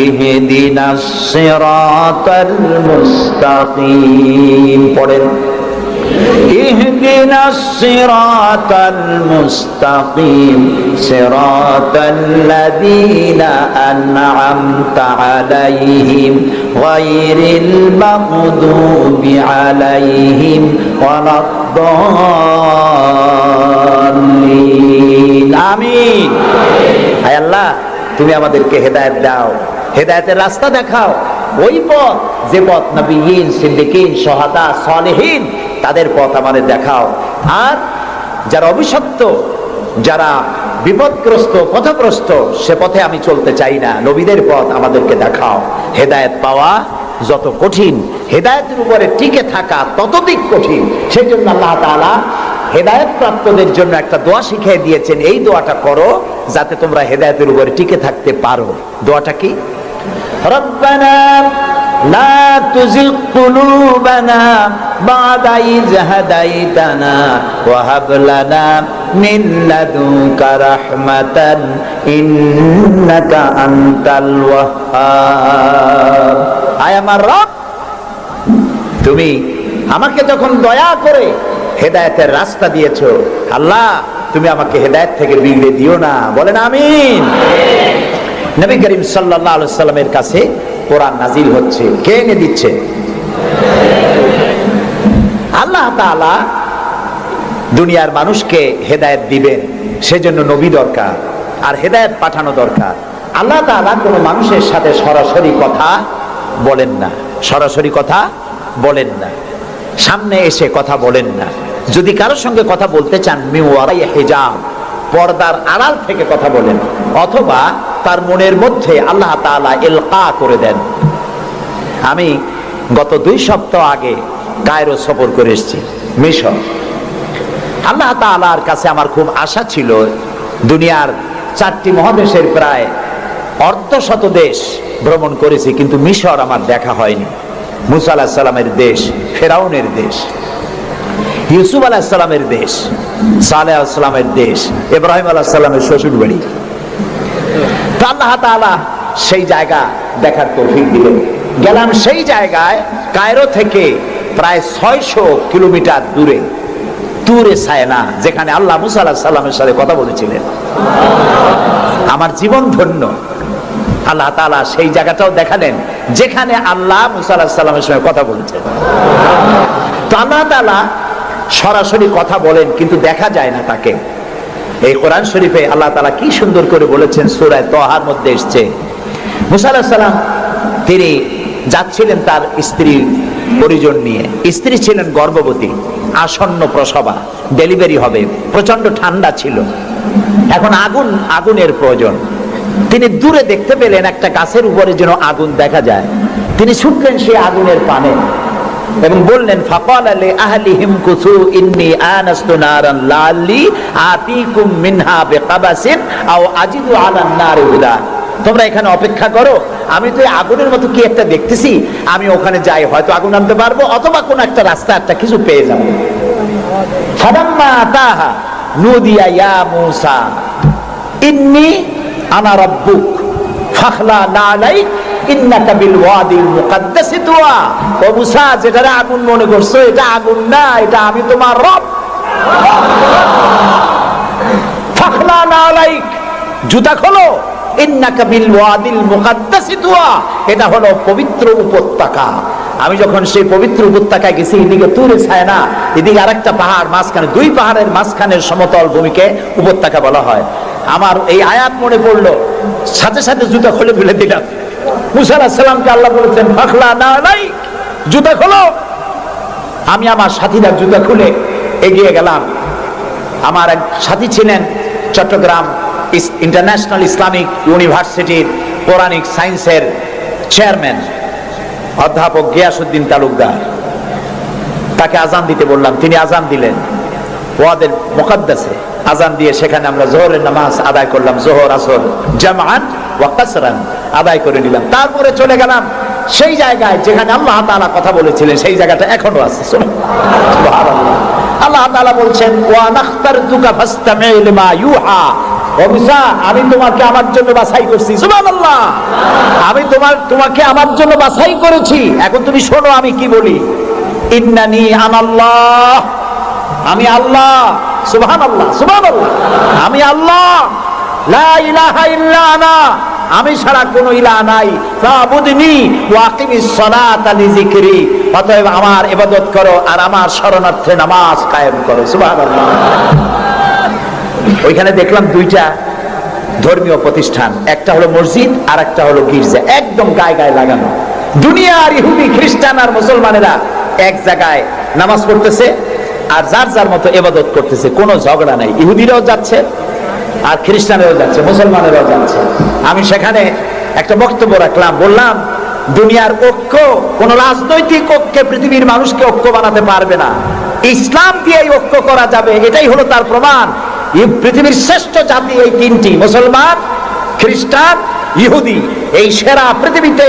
ইহদিনাস সিরাতাল মুস্তাকিম পড়েন, ইহদিনাস সিরাতাল মুস্তাকিম সিরাতাল্লাযীনা আন'আমতা আলাইহিম গায়রিল মাগদুবি আলাইহিম ওয়ালাদ-দাল্লিন। আমিন। আয় আল্লাহ, তুমি আমাদেরকে হেদায়েত দাও, হেদায়েতের রাস্তা দেখাও, ওই পথ যে পথ নবিয়্যিন, সিদ্দিকিন, শুহাদা, সালেহিন তাদের পথ আমাদের দেখাও। আর যারা অভিশপ্ত, যারা বিপদগ্রস্ত, পথগ্রস্ত, সে পথে আমি চলতে চাই না, নবীদের পথ আমাদেরকে দেখাও। হেদায়েত পাওয়া যত কঠিন, হেদায়েতের উপরে টিকে থাকা ততোধিক কঠিন। সেই জন্য আল্লাহ তাআলা হেদায়েত প্রাপ্তদের জন্য একটা দোয়া শিখিয়ে দিয়েছেন, এই দোয়াটা করো যাতে তোমরা হেদায়েতের উপরে টিকে থাকতে পারো। দোয়াটা কি? রব্বানা লা তুযিগ কুলুবানা বা'দা ইয হাদাইতানা ওয়া হাব লানা মিন লাদুনকা রাহমাতান ইন্নাকা আনতাল ওয়াহ্হাব। আয় আমার রব, তুমি আমাকে যখন দয়া করে হেদায়েতের রাস্তা দিয়েছো, আল্লাহ তুমি আমাকে হেদায়েত থেকে বিগড়ে দিও না। বলেন আমিন। নবী করিম সাল্লাল্লাহু আলাইহি সাল্লামের কাছে কোরআন নাজিল হচ্ছে, কে এনে দিচ্ছে? আল্লাহ তাআলা দুনিয়ার মানুষকে হেদায়েত দিবেন, সেজন্য নবী দরকার, আর হেদায়েত পাঠানো দরকার। আল্লাহ তাআলা কোনো মানুষের সাথে সরাসরি কথা বলেন না, সরাসরি কথা বলেন না, সামনে এসে কথা বলেন না। যদি কারোর সঙ্গে কথা বলতে চান, মিন ওয়ারাই হিজাব, পর্দার আড়াল থেকে কথা বলেন, অথবা তার মনের মধ্যে আল্লাহ তাআলা ইলকা করে দেন। আমি গত 2 সপ্তাহ আগে কায়রো সফর করে এসেছি, মিশর। আল্লাহ তাআলার কাছে আমার খুব আশা ছিল। দুনিয়ার 4টি মহাদেশের প্রায় অর্ধশত দেশ ভ্রমণ করেছি, কিন্তু মিশর আমার দেখা হয়নি। মুসা আলাইহিস সালামের দেশ, ফেরাউনের দেশ, ইউসুফ আলাইহিস সালামের দেশ, সালেহ আলাইহিস সালামের দেশ, ইব্রাহিম আলাইহিস সালামের শ্বশুর বাড়ি। তো আল্লাহ তাআলা সেই জায়গা দেখার তৌফিক দিলেন। গেলাম সেই জায়গায়, কায়রো থেকে প্রায় 600 কিলোমিটার দূরে, তুরে সায়না, যেখানে আল্লাহ মুসা আলাইহিস সালামের সাথে কথা বলেছিলেন। আমার জীবন ধন্য। আল্লাহ তাআলা সেই জায়গাটাও দেখালেন যেখানে আল্লাহ মুসা আলাইহিস সালামের সঙ্গে কথা বলেছেন। তো আল্লাহ তাআলা সরাসরি কথা বলেন, কিন্তু দেখা যায় না তাকে। এই কোরআন শরীফে আল্লাহ তাআলা কি সুন্দর করে বলেছেন, সূরা তাহার মধ্যে এসেছে, মুসা আলাইহিস সালাম তিনি যাচ্ছিলেন তার স্ত্রীর পরিজন নিয়ে। স্ত্রী ছিলেন গর্ভবতী, আসন্ন প্রসবা, ডেলিভারি হবে, প্রচন্ড ঠান্ডা ছিল, এখন আগুনের প্রয়োজন। তিনি দূরে দেখতে পেলেন একটা গাছের উপরে যেন আগুন দেখা যায়। তিনি ছুটলেন সেই আগুনের পানে এবং বললেন, ফাকালা লি আহলিহিম কুসু ইন্নী আনাস্তু নারান লাআল্লি আতিকুম মিনহা বিকাবাসিন আও আজিদু আলান নারি হুদা। তোমরা এখানে অপেক্ষা করো, আমি তো এই আগুনের মতো কি একটা দেখতেছি, আমি ওখানে যাই, হয়তো আগুন আনতে পারবো, অথবা কোন একটা রাস্তা, একটা কিছু পেয়ে যাবো। ফালাম্মা আতাহা নুদিয়া ইয়া মূসা ইন্নী আনা রাব্বুক ফাখলা নালাইক ইন্নাকা বিল ওয়াদিল মুকাদ্দাসি তুয়া। ও মুসা, যেটারে আগুন মনে করছো এটা আগুন না, এটা আমি তোমার রব। ফাখলা নালাইক, জুতা খোলো, ইন্নাকা বিল ওয়াদিল মুকাদ্দাসি তুয়া, এটা হলো পবিত্র উপত্যকা। আমি যখন সেই পবিত্র উপত্যকায় গেছি, এদিকে তুরে ছায়না, এদিকে আরেকটা পাহাড়, মাঝখানে দুই পাহাড়ের মাঝখানের সমতল ভূমিকে উপত্যকা বলা হয়। আমার এই আয়াত মনে পড়লো, সাথে সাথে জুতা খুলে ফেলে দিলাম। মুসা আলাইহিস সালামকে আল্লাহ বলেছেন ফাখলা নালাইক, জুতা খোলো। আমি আমার সাথীরা জুতা খুলে এগিয়ে গেলাম। আমার এক সাথী ছিলেন চট্টগ্রাম ইন্টারন্যাশনাল ইসলামিক ইউনিভার্সিটির কোরআনিক সায়েন্সের চেয়ারম্যান অধ্যাপক গিয়াসউদ্দিন তালুকদার। তাকে আজান দিতে বললাম, তিনি আজান দিলেন ওয়াদিল মুকাদ্দাসে। আজান দিয়ে সেখানে আমরা জোহরের নামাজ আদায় করলাম, জোহর আসর জামআন ওয়া কাসরান আদায় করে নিলাম। তারপরে চলে গেলাম সেই জায়গায় যেখানে আল্লাহ তাআলা কথা বলেছিলেন, সেই জায়গাটা এখনো আছে। সুবহানাল্লাহ। আল্লাহ তাআলা বলছেন ওয়া নাখতারতুকা ফাসতামি' লিমা ইউহা। ও মুসা, আমি তোমাকে আমার জন্য বাছাই করছি। সুবহানাল্লাহ। আমি তোমাকে আমার জন্য বাছাই করেছি, এখন তুমি শোনো আমি কি বলি। ইন্নানি আনাল্লাহ, আমি আল্লাহ। সুবহানাল্লাহ, সুবহানাল্লাহ। আমি আল্লাহ, লা ইলাহা ইল্লা আনা, আমি ছাড়া কোনো ইলাহ নাই। ফাবুদনি ওয়া আকিমিস সালাতা লিযিকরি, অতএব আমার ইবাদত করো আর আমার শরণার্থে নামাজ কায়েম করো। সুবহানাল্লাহ। ওইখানে দেখলাম দুইটা ধর্মীয় প্রতিষ্ঠান, একটা হলো মসজিদ আর একটা হলো গির্জা, একদম গায়ে গায়ে লাগানো। দুনিয়ার ইহুদি খ্রিস্টান আর মুসলমানেরা এক জায়গায় নামাজ পড়তেছে আর যার যার মতো ইবাদত করতেছে, কোনো ঝগড়া নাই। ইহুদিরাও যাচ্ছে আর খ্রিস্টানেরাও যাচ্ছে, মুসলমানেরাও যাচ্ছে। আমি সেখানে একটা বক্তব্য রাখলাম, বললাম দুনিয়ার ঐক্য, কোন রাজনৈতিক ঐক্যে পৃথিবীর মানুষকে ঐক্য বানাতে পারবে না, ইসলাম দিয়েই ঐক্য করা যাবে, এটাই হলো তার প্রমাণ। পৃথিবীর শ্রেষ্ঠ জাতি এই তিনটি, মুসলমান, খ্রিস্টান, ইহুদি। এই সেরা পৃথিবীতে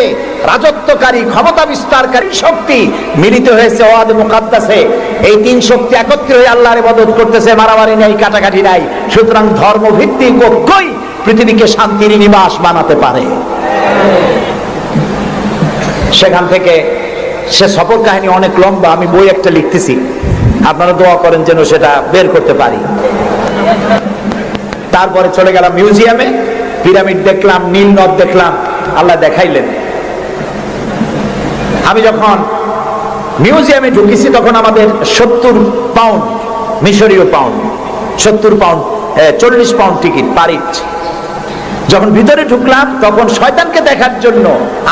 রাজত্বকারী, ক্ষমতা বিস্তারকারী শক্তি মিলিত হয়েছে ওয়াদ মুকাদ্দাসে। এই তিন শক্তি একত্রে হয়ে আল্লাহর ইবাদত করতেছে, মারামারি নাই, কাটাকাটি নাই। সুতরাং ধর্মভিত্তিক ঐক্যই পৃথিবীকে শান্তির নিবাস বানাতে পারে। সেখান থেকে সে সফর কাহিনী অনেক লম্বা, আমি বই একটা লিখতেছি, আপনারা দোয়া করেন যেন সেটা বের করতে পারি। তারপরে চলে গেলাম মিউজিয়ামে, পিরামিড দেখলাম, নীল নদ দেখলাম, আল্লাহ দেখাইলেন। আমি যখন মিউজিয়ামে ঢুকেছি তখন আমাদের 70 পাউন্ড, মিশরীয় পাউন্ড, 70 পাউন্ড, 40 পাউন্ড টিকিট পারিট। যখন ভিতরে ঢুকলাম তখন শয়তানকে দেখার জন্য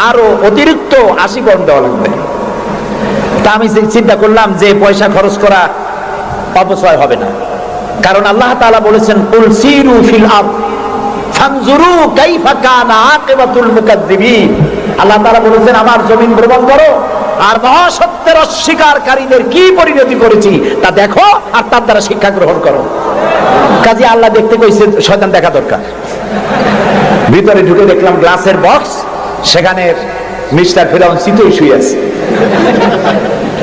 আরো অতিরিক্ত 80 পাউন্ড দেওয়া লাগবে। তা আমি চিন্তা করলাম যে পয়সা খরচ করা অপচয় হবে না, কারণ আল্লাহ তাআলা বলেছেন কুল সিরু ফিল আরদ ফানজুরু কাইফা কানা আকিবাতুল মুকাজ্জিবিন। আল্লাহ তাআলা বলেছেন আমার জমিন ভ্রমণ করো আর মহাসত্যের অস্বীকারীদের কি পরিণতি করেছি তা দেখো আর তার দ্বারা শিক্ষা গ্রহণ করো। কাজে আল্লাহ দেখতে কইছে, শয়তান দেখা দরকার। ভিতরে ঢুকে দেখলাম গ্লাসের বক্স, সেখানে মিস্টার ফিরাউন চিতই শুয়ে আছে।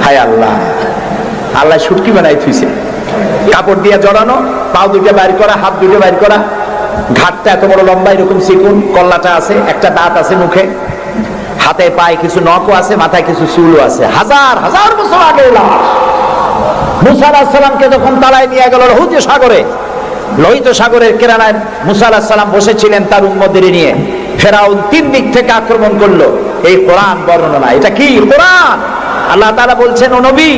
হায় আল্লাহ, আল্লাহ শুটকি বানাই থুইছে, কাপড় দিয়ে জড়ানো, পাও দুটো বাইর করা, হাত দুটো বাইর করা, ঘাটটা এত বড় লম্বা, এরকম চিকুন, কল্লাটা আছে, একটা দাঁত আছে মুখে, হাতে পায়ে কিছু নখও আছে, মাথায় কিছু চুলও আছে। হাজার হাজার বছর আগে মুসা আলাইহিস সালামকে যখন তালায় নিয়ে গেল লোহিত সাগরের কিনারায় মুসা আলাইহিস সালাম বসেছিলেন তার উম্মতদের নিয়ে। ফেরাউন 3 দিক থেকে আক্রমণ করলো। এই কোরআন বর্ণনা, এটা কি কোরআন? আল্লাহ তাআলা বলছেন ও নবী,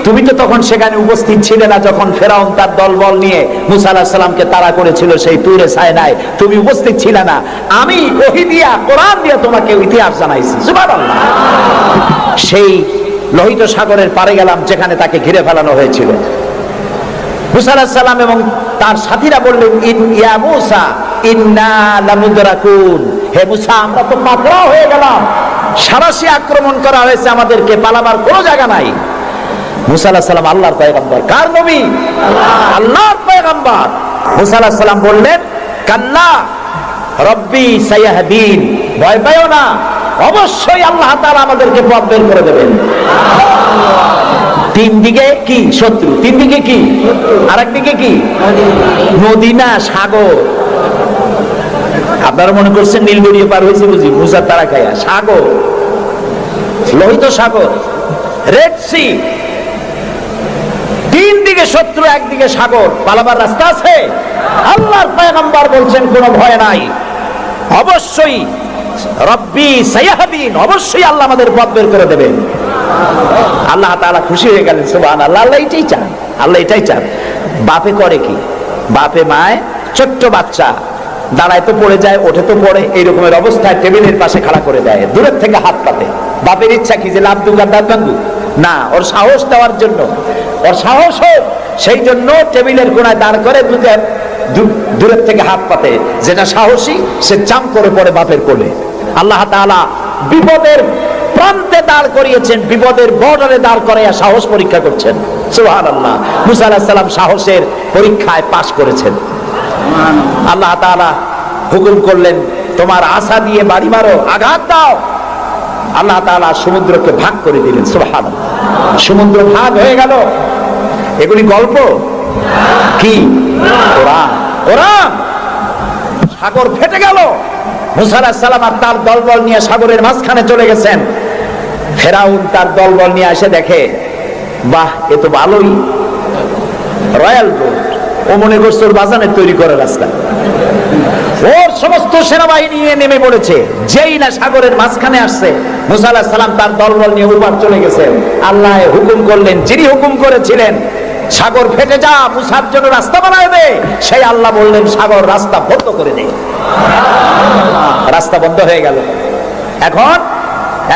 তুমি তো তখন সেখানে উপস্থিত ছিলে না যখন ফেরাউন তার দলবল নিয়ে মুসা আলাইহিস সালামকে তাড়া করেছিল সেই তুরে সায়নায়, তুমি উপস্থিত ছিলে না। আমি ওহী দিয়া, কোরআন দিয়া তোমাকে ইতিহাস জানাইছি। সুবহানাল্লাহ। সেই লোহিত সাগরের পারে গেলাম যেখানে তাকে ঘিরে ফেলানো হয়েছিল। মুসা আলাইহিস সালাম এবং তার সাথীরা বললেন ইয়া মুসা ইন্না লামুদরাকুন, হে মুসা আমরা তো পাকড়াও হয়ে গেলাম, সারাশি আক্রমণ করা হয়েছে, আমাদেরকে পালাবার কোনো জায়গা নাই। মুসা আলাইহিস সালাম আল্লাহর পয়গম্বর। কার নবী? আল্লাহর পয়গম্বর। মুসা আলাইহিস সালাম বললেন কাল্লা রব্বি সায়াহদিন, ভয় পাইও না, অবশ্যই আল্লাহ তাআলা আমাদেরকে পথ বের করে দেবেন। 3 দিকে কি শত্রু, 3 দিকে কি, আরেক দিকে কি নদী না সাগর। আপনারা মনে করছেন নীলগড়িয়ে পার হয়েছে বুঝি মুসার তারা খায়া? সাগর, লোহিত সাগর, রেড সি, তিন দিকে শত্রু, একদিকে সাগর, পালাবার রাস্তা আছে? আল্লাহর পয়গম্বর বলছেন কোনো ভয় নাই, অবশ্যই রব্বি সাইয়াহদিন, অবশ্যই আল্লাহ আমাদের পথ বের করে দেবেন। আল্লাহ তাআলা খুশি হয়ে গেলেন, সুবহানাল্লাহ। আল্লাহ এটাই চান, আল্লাহ এটাই চান। বাপে করে কি? বাপে মায় ছোট্ট বাচ্চা দাঁড়ায় তো পড়ে যায়, ওঠে তো পড়ে, এইরকমের অবস্থায় টেবিলের পাশে খাড়া করে দেয়, দূরের থেকে হাত পাতে। বাপের ইচ্ছা কি যে লাভ দুগার দাঁত ভাঙু? না, ওর সাহস দেওয়ার জন্য, ওর সাহস হোক সেই জন্য টেবিলের কোনায় দাঁড় করে দূরের থেকে হাত পাতে। যেটা সাহসী সে জাম করে পড়ে বাপের কোলে। আল্লাহ তাআলা বিপদের প্রান্তে দাঁড় করিয়েছেন, বিপদের বর্ডারে দাঁড় করাইয়া সাহস পরীক্ষা করছেন। সুবহানাল্লাহ। মুসা আলাইহিস সালাম সাহসের পরীক্ষায় পাশ করেছেন। আল্লাহ তাআলা হুকুম করলেন, তোমার আশা দিয়ে বাড়ি মারো, আঘাত দাও। আল্লাহ তাআলা সমুদ্রকে ভাগ করে দিলেন। সুবহানাল্লাহ। সমুদ্র ভাগ হয়ে গেল। এগুলি গল্প কি? কোরআন। কোরআন। সাগর ফেটে গেল। মুসা আলাইহিস সালাম আর তার দলবল নিয়ে সাগরের মাঝখানে চলে গেছেন। ফেরাউন তার দলবল নিয়ে এসে দেখে, বাহ, এ তো ভালোই, রয়্যাল রোড। ও মনে করছে ওর বাজানের তৈরি করা রাস্তা। ওর সমস্ত সেনাবাহিনী নিয়ে নেমে পড়েছে। যেই না সাগরের মাঝখানে আসছে, মুসা আলাইহিস সালাম তার দলবল নিয়ে উপার চলে গেছেন। আল্লাহ হুকুম করলেন, যিনি হুকুম করেছিলেন সাগর ফেটে যা, মুসার জন্য রাস্তা বানায় দে, সেই আল্লাহ বললেন সাগর রাস্তা বন্ধ করে দে। রাস্তা বন্ধ হয়ে গেল।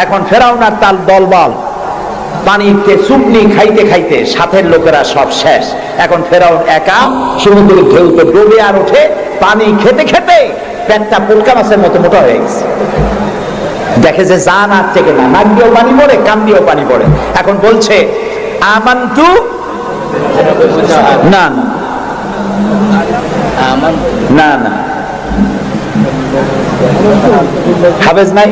এখন ফেরাউন আর তার দলবল পানিতে চুপনি খাইতে খাইতে সাথের লোকেরা সব শেষ। এখন ফেরাউন একা সমুদ্রের ঢেউতে ডুবে আর ওঠে, পানি খেতে খেতে পেটটা পুলকা মাছের মতো মোটা হয়ে গেছে। দেখে যে জান আর থেকে না, নাক দিয়েও পানি পড়ে, কান দিয়েও পানি পড়ে। এখন বলছে আমান্তু, না না না, হাফেজ নাই?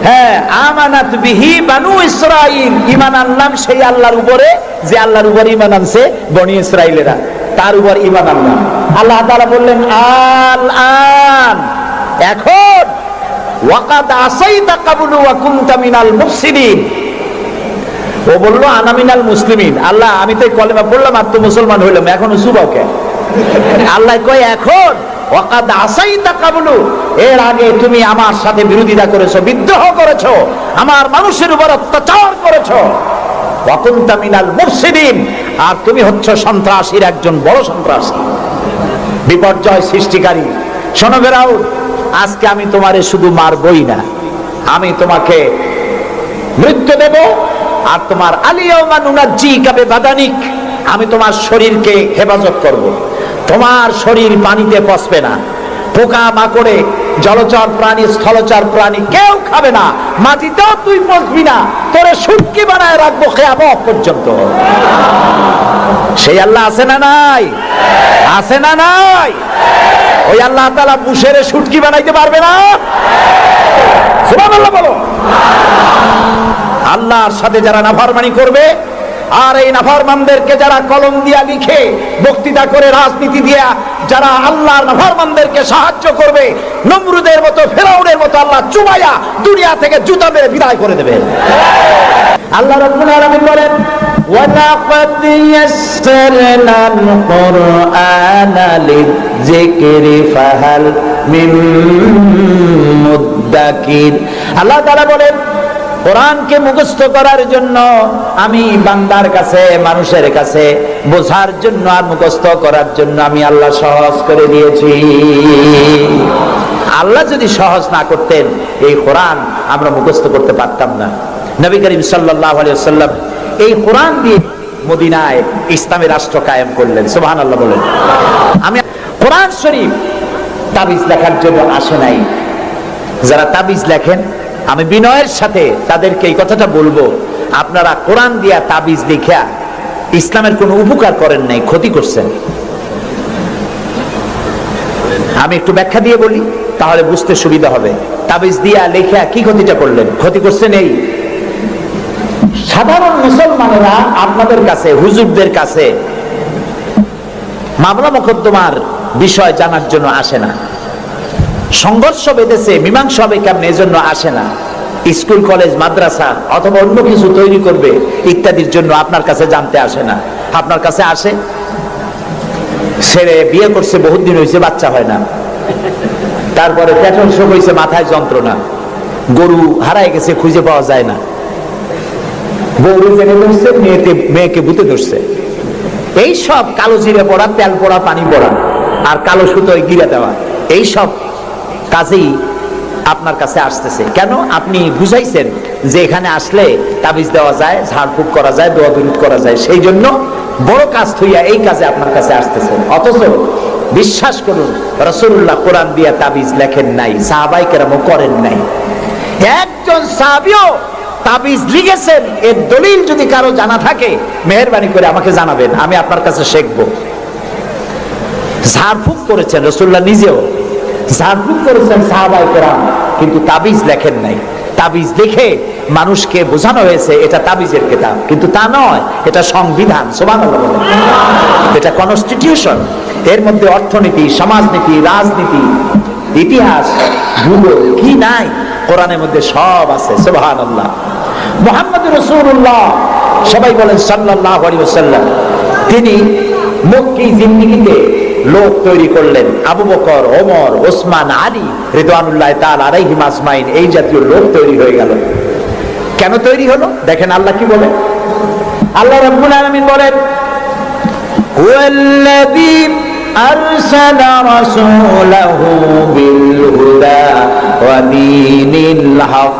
হ্যাঁ, আমানাত বিহি বানু ইসরাইল, ঈমান আনলাম সেই আল্লাহর উপরে যে আল্লাহর উপরে ঈমান আনছে বনি ইসরাইলেরা, তার উপর ঈমান আনলাম। আল্লাহ তাআলা বললেন আল আন, এখন ওয়াকাদ আসাইতা কাবলু ওয়া কুনতা মিনাল মুফসিদিন। ও বলল আনা মিনাল মুসলিমিন। আল্লাহ, আমি তো কলেমা পড়লাম আর তো মুসলমান হইলাম, এখনো যুবক কেন? আল্লাহ কয় এখন ওয়াকাদ আসাইতা কাবলু, এর আগে তুমি আমার সাথে বিরোধিতা করেছো, বিদ্রোহ করেছো, আমার মানুষের উপর অত্যাচার করেছো, ওয়া কুনতা মিনাল মুফসিদিন, আর তুমি হচ্ছ সন্ত্রাসীর একজন বড় সন্ত্রাসী, বিপর্যয় সৃষ্টিকারী। শোনো ফেরাউন, আজকে আমি তোমারে শুধু মারবই না, আমি তোমাকে মৃত্যু দেব, আর তোমার আলিয়াউমা নুনাজ্জিকা বিবাদানিক, আমি তোমার শরীরকে হেফাজত করব। তোমার শরীর পানিতে পচবে না, পোকা মাকড়ে, জলচর প্রাণী, স্থলচর প্রাণী কেউ খাবে না, মাটিতেও তুই পচবি না, তোরে শুটকি বানায় রাখবো কিয়ামত পর্যন্ত। সেই আল্লাহ আছে না নাই? আছে না নাই? ওই আল্লাহ তাআলা মুশেরে শুটকি বানাইতে পারবে না? সুবহানাল্লাহ বলো। আল্লাহর সাথে যারা নাফরমানি করবে, আর এই নাফরমানদেরকে যারা কলম দিয়া লিখে, বক্তৃতা করে, রাজনীতি দিয়া যারা আল্লাহর নাফরমানদেরকে সাহায্য করবে, নমরুদের মতো, ফেরাউনের মতো আল্লাহ চুবাইয়া দুনিয়া থেকে জুতা মেরে বিদায় করে দেবে। আল্লাহ রাব্বুল আলামিন বলেন ওয়ালাকাদ ইয়াসসারনাল কুরআনা লিযিকরি ফাহাল মিন মুদ্দাকির। আল্লাহ তাআলা বলেন কোরআনকে মুখস্থ করার জন্য আমি বান্দার কাছে, মানুষের কাছে বোঝার জন্য আর মুখস্থ করার জন্য আমি আল্লাহ সহজ করে দিয়েছি। আল্লাহ যদি সহজ না করতেন, এই কোরআন আমরা মুখস্থ করতে পারতাম না। নবী করিম সাল্লাল্লাহু আলাইহি ওয়াসাল্লাম এই কোরআন দিয়ে মদিনায় ইসলামী রাষ্ট্র কায়েম করলেন। সুবহানাল্লাহ বলেন। আমি কোরআন শরীফ তাবিজ লেখার জন্য আসে নাই। যারা তাবিজ লেখেন, আমি বিনয়ের সাথে তাদেরকে এই কথাটা বলবো, আপনারা কোরআন দিয়া তাবিজ লিখা ইসলামের কোনো উপকার করেন নাই, ক্ষতি করছেন। আমি একটু ব্যাখ্যা দিয়ে বলি, তাহলে বুঝতে সুবিধা হবে। তাবিজ দিয়া লেখা কি ক্ষতিটা করলেন? ক্ষতি করছেন এই, সাধারণ মুসলমানেরা আপনাদের কাছে, হুজুরদের কাছে মামলা মোকদ্দমার বিষয় জানার জন্য আসে না, সংঘর্ষ বেঁধেছে মীমাংসা হবে কেমন এজন্য আসে না, স্কুল কলেজ মাদ্রাসা অথবা অন্য কিছু তৈরি করবে ইত্যাদির জন্য আপনার কাছে জানতে আসে না। আপনার কাছে আসে ছেলে বিয়ে করছে, বহুত দিন হয়েছে, বাচ্চা হয় না, তারপরে পেট্রোল শোক হয়েছে, মাথায় যন্ত্রণা, গরু হারায় গেছে, খুঁজে পাওয়া যায় না, বউ জেনে ধরছে, মেয়েকে ভূতে ধরছে, এই সব কালো জিরে পড়া, তেল পড়া, পানি পড়া আর কালো সুতোয় গিরে দেওয়া, এই সব কাজেই আপনার কাছে আসতেছে। কেন? আপনি বুঝাইছেন যে এখানে আসলে তাবিজ দেওয়া যায়, ঝাড়ফুঁক করা যায়, দোয়া দরুদ করা যায়, সেই জন্য বড় কাজ থইয়া এই কাজে আপনার কাছে আসতেছে। অথচ বিশ্বাস করুন, রাসূলুল্লাহ কোরআন দিয়া তাবিজ লেখেন নাই, সাহাবায়ে কেরামও করেন নাই। একজন সাহাবীও তাবিজ লিখেছেন এর দলিল যদি কারো জানা থাকে মেহেরবানি করে আমাকে জানাবেন, আমি আপনার কাছে শিখবো। ঝাড়ফুঁক করেছেন রাসূলুল্লাহ নিজেও, ঝাড়ফুঁক করেছেন সাহাবায়ে কেরাম, কিন্তু তাবিজ লেখেন নাই। তাবিজ লিখে মানুষকে বোঝানো হয়েছে এটা তাবিজের কিতাব, কিন্তু তা নয়, এটা সংবিধান। সুবহানাল্লাহ বলেন। এটা কনস্টিটিউশন, এর মধ্যে অর্থনীতি, সমাজনীতি, রাজনীতি, ইতিহাস, ভূগোল কি নাই, কোরআনের মধ্যে সব আছে। সুবহানাল্লাহ। মুহাম্মদুর রাসূলুল্লাহ, সবাই বলেন সাল্লাল্লাহু আলাইহি ওয়াসাল্লাম, তিনি মক্কি জিন্দেগিতে লোক তৈরি করলেন, আবু বকর, ওমর, ওসমান, আলী রিদওয়ানুল্লাহ তাআলা আলাইহিম আজমাইন, এই জাতীয় লোক তৈরি হয়ে গেল। কেন তৈরি হলো? দেখেন আল্লাহ কি বলেন। আল্লাহ রাব্বুল আলামিন বলেন, হুয়াল্লাযী আরসালা রাসূলাহু বিল হুদা ওয়া দীনিল হক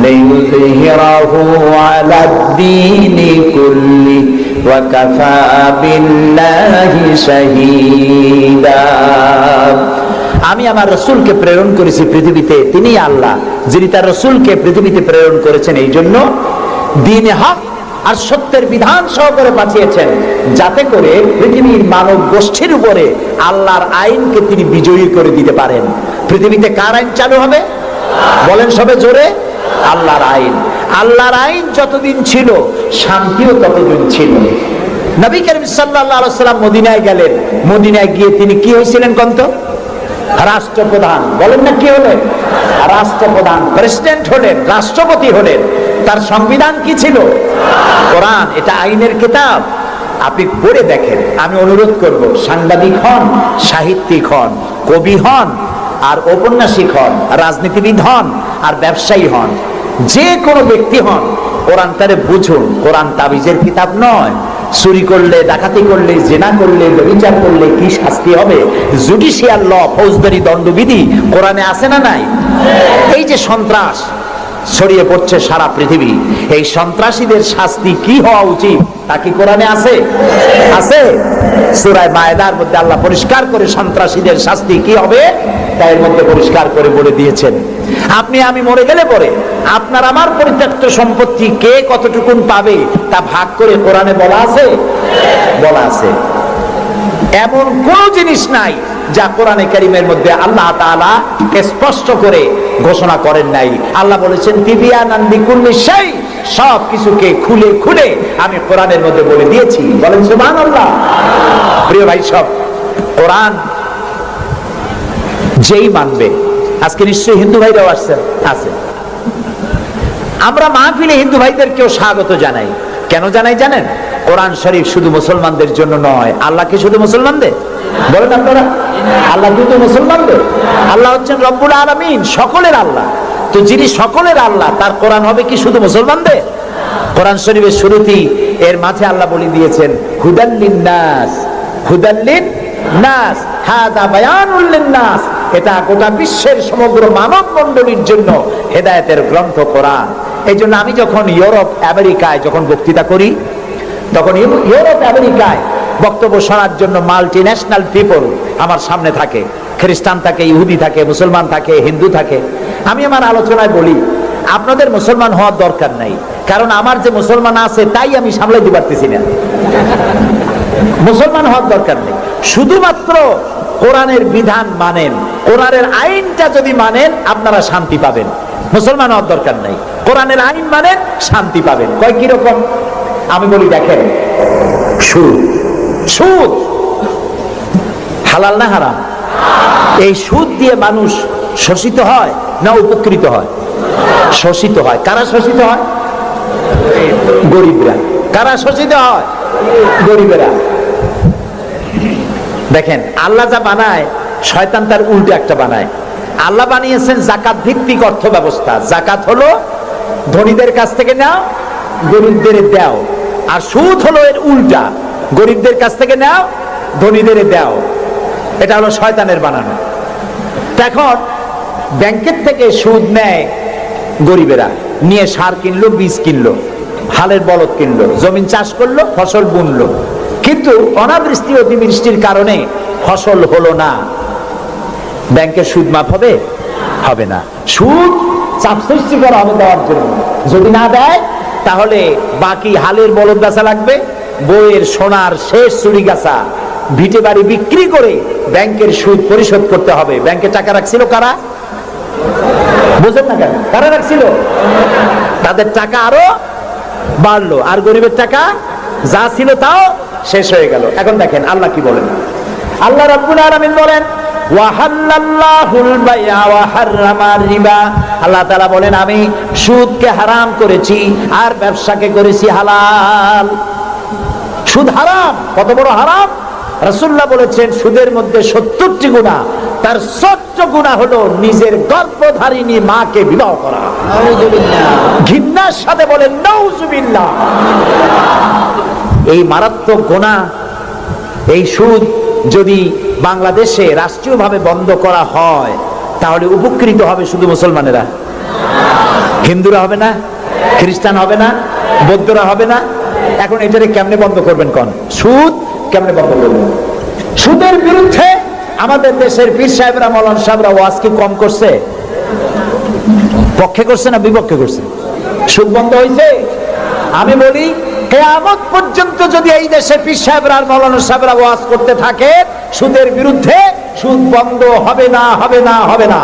লিইয়ুযহিরাহু আলাদ দীনি কুল্লি ওয়া কাফা বিল্লাহি শাহীদা। আমি আমার রাসূলকে প্রেরণ করেছি পৃথিবীতে, তিনি আল্লাহ যিনি তার রাসূলকে পৃথিবীতে প্রেরণ করেছেন এই জন্য দ্বীনে হক আর সত্যের বিধান সহকারে পাঠিয়েছেন, যাতে করে পৃথিবীর মানব গোষ্ঠীর উপরে আল্লাহর আইনকে তিনি বিজয়ী করে দিতে পারেন। পৃথিবীতে কার আইন চালু হবে? বলেন সবে জোরে, আল্লাহর আইন। আল্লাহর আইন যতদিন ছিল শান্তিও ততদিন ছিল। নবী করিম সাল্লাল্লাহু আলাইহি ওয়াসাল্লাম মদিনায় গেলেন, মদিনায় গিয়ে তিনি কি হয়েছিলেন কোন তো? রাষ্ট্রপ্রধান। বলেন না কি হলেন? রাষ্ট্রপ্রধান, প্রেসিডেন্ট হলেন, রাষ্ট্রপতি হলেন। তার সংবিধান কি ছিল? কোরআন। এটা আইনের কিতাব। আপনি পড়ে দেখেন। আমি অনুরোধ করব, সাংবাদিক হন, সাহিত্যিক হন, কবি হন আর ঔপন্যাসিক হন, রাজনীতিবিদ হন আর ব্যবসায়ী হন, যে কোনো ব্যক্তি হন, কোরআন তারে বুঝুন। কোরআন তাবিজের কিতাব নয়। চুরি করলে, ডাকাতি করলে, জেনা করলে, ব্যভিচার করলে কি শাস্তি হবে, জুডিশিয়াল ল, ফৌজদারি দণ্ডবিধি কোরআনে আছে না নাই? এই যে সন্ত্রাস ছড়িয়ে পড়ছে সারা পৃথিবী, এই সন্ত্রাসীদের শাস্তি কি হওয়া উচিত তা কি কোরআনে আছে? আছে। সূরা মায়েদার মধ্যে আল্লাহ পরিষ্কার করে সন্ত্রাসীদের শাস্তি কি হবে তা এর মধ্যে পরিষ্কার করে বলে দিয়েছেন। আপনি আমি মরে গেলে পরে আপনার আমার পরিত্যক্ত সম্পত্তি কে কতটুকুন পাবে তা ভাগ করে কোরআনে বলা আছে? বলা আছে। এমন কোন জিনিস নাই যা কোরআনে কারীমের মধ্যে আল্লাহ তাআলা স্পষ্ট করে ঘোষণা করেন নাই। আল্লাহ বলেছেন তিবিয়ানান লিকুল্লি শাই, সব কিছুকে খুলে খুলে আমি কোরআনের মধ্যে বলে দিয়েছি। বলেন সুবহানাল্লাহ। প্রিয় ভাই সব, কোরআন যেই মানবে, আজকে নিশ্চয়ই হিন্দু ভাইরাও আসছে, আছে। আমরা মাহফিলে হিন্দু ভাইদেরকেও স্বাগত জানাই। কেন জানাই জানেন? কোরআন শরীফ শুধু মুসলমানদের জন্য নয়। আল্লাহ কি শুধু মুসলমানদের? বলেন আপনারা, আল্লাহ শুধু মুসলমানদের? আল্লাহ হচ্ছেন রব্বুল আলামিন, সকলের আল্লাহ। তো যিনি সকলের আল্লাহ, তার কোরআন হবে কি শুধু মুসলমানদের? কোরআন শরীফের শুরুতেই এর মাঝে আল্লাহ বলে দিয়েছেন হুদাল লিন্নাস, হুদাল লিন্নাস, হাদা বায়ানুল লিন্নাস। এটা গোটা বিশ্বের সমগ্র মানব মণ্ডলীর জন্য হেদায়েতের গ্রন্থ কোরআন। এই জন্য আমি যখন ইউরোপ আমেরিকায় যখন বক্তৃতা করি, তখন ইউরোপ আমেরিকায় বক্তব্য শোনার জন্য মাল্টি ন্যাশনাল পিপল আমার সামনে থাকে। খ্রিস্টান থাকে, ইহুদি থাকে, মুসলমান থাকে, হিন্দু থাকে। আমি আমার আলোচনায় বলি, আপনাদের মুসলমান হওয়ার দরকার নাই, কারণ আমার যে মুসলমান আছে তাই আমি সামলাইতে পারতেছি না। মুসলমান হওয়ার দরকার নেই, শুধুমাত্র কোরআনের বিধান মানেন, কোরআনের আইনটা যদি মানেন আপনারা শান্তি পাবেন। মুসলমান হওয়ার দরকার নাই, কোরআনের আইন মানেন, শান্তি পাবেন। কয় কিরকম? আমি বলি দেখেন, সুদ, সুদ হালাল না হারাম? এই সুদ দিয়ে মানুষ শোষিত হয় না উপকৃত হয়? শোষিত হয়। কারা শোষিত হয়? গরিবরা। কারা শোষিত হয়? গরিবেরা। দেখেন আল্লাহ যা বানায় শয়তান তার উল্টো একটা বানায়। আল্লাহ বানিয়েছেন জাকাত ভিত্তিক অর্থ ব্যবস্থা। জাকাত হলো ধনীদের কাছ থেকে নাও, গরিবদের দাও। আর সুদ হলো এর উল্টা, গরিবদের কাছ থেকে নাও, ধনীদের দাও। এটা হলো শয়তানের বানানো। এখন ব্যাংকের থেকে সুদ নেয় গরিবেরা, নিয়ে সার কিনলো, বীজ কিনলো, হালের বলদ কিনলো, জমিন চাষ করলো, ফসল বুনলো, কিন্তু অনাবৃষ্টি অতিবৃষ্টির কারণে ফসল হলো না। ব্যাংকের সুদ মাফ হবে? হবে না। সুদ চাপ সৃষ্টি করা হবে দেওয়ার জন্য। যদি না দেয় তাহলে বাকি হালের বলদ বেচা লাগবে, বইয়ের সোনার শেষ চুরি গাছা, ভিটে বাড়ি বিক্রি করে ব্যাংকের সুদ পরিশোধ করতে হবে। ব্যাংকে টাকা রাখছিল কারা? বুঝেন না কেন? কারা রাখছিল? তাদের টাকা আরো বাড়লো, আর গরিবের টাকা যা ছিল তাও শেষ হয়ে গেল। এখন দেখেন আল্লাহ কি বলেন। আল্লাহ রাব্বুল আলামিন বলেন ওয়াহাল্লাল্লাহুল বাইআ ওয়া হাররামার রিবা। আল্লাহ তাআলা বলেন আমি সুদকে হারাম করেছি আর ব্যবসাকে করেছি হালাল। সুদ হারাম। কত বড় হারাম? রাসূলুল্লাহ বলেছেন সুদের মধ্যে ৭০টি গুনাহ, তার ৭০ গুনাহ হলো নিজের গর্ভধারিণী মাকে বিবাহ করা। নাউযুবিল্লাহ। ঘৃণার সাথে বলেন নাউযুবিল্লাহ। এই মারাত্মক গুনাহ, এই সুদ যদি বাংলাদেশে রাষ্ট্রীয়ভাবে বন্ধ করা হয় তাহলে উপকৃত হবে শুধু মুসলমানেরা। হিন্দুরা হবে না, খ্রিস্টান হবে না, বৌদ্ধরা হবে না। এখন এটারে কেমনে বন্ধ করবেন? কোন সুদ কেমনে বন্ধ করবেন? সুদের বিরুদ্ধে আমাদের দেশের পীর সাহেবরা, মাওলানা সাহেবরা ওয়াজ কি কম করছে? পক্ষে করছে না বিপক্ষে করছে? সুদ বন্ধ হয়েছে? আমি বলি কিয়ামত পর্যন্ত যদি এই দেশে পীর সাহেবরা আর মাওলানা সাহেবরা ওয়াজ করতে থাকে সুদের বিরুদ্ধে, সুদ বন্ধ হবে না, হবে না, হবে না।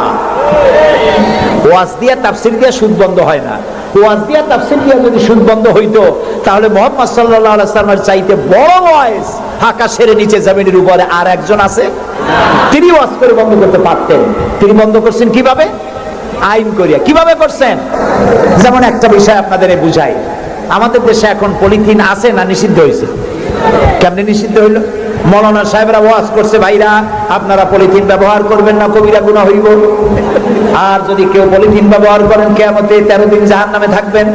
ওয়াজ দিয়া তাফসীর দিয়া সুদ বন্ধ হয় না। ওয়াজ দিয়া তাফসীর দিয়া যদি সুদ বন্ধ হইতো তাহলে মুহাম্মদ সাল্লাল্লাহু আলাইহি ওয়াসাল্লামের চাইতে বড় ওয়াজ আকাশের নিচে জমিনের উপরে আর একজন আছে, তিনি ওয়াজ করে বন্ধ করতে পারতেন। তিনি বন্ধ করছেন কিভাবে? আইন করিয়া। কিভাবে করছেন? যেমন একটা বিষয় আপনাদের বুঝাই। আমাদের দেশে এখন পলিথিন আছে না নিষিদ্ধ হয়েছে? কেমনে নিষিদ্ধ হইল? মাওলানা সাহেবরা ওয়াজ করছে ভাইরা আপনারা পলিথিন ব্যবহার করবেন না, কবিরা গুনাহ হইব। আর যদি কেউ পলিথিন ব্যবহার করেন কিয়ামতে 13 দিন জাহান্নামে থাকবেন।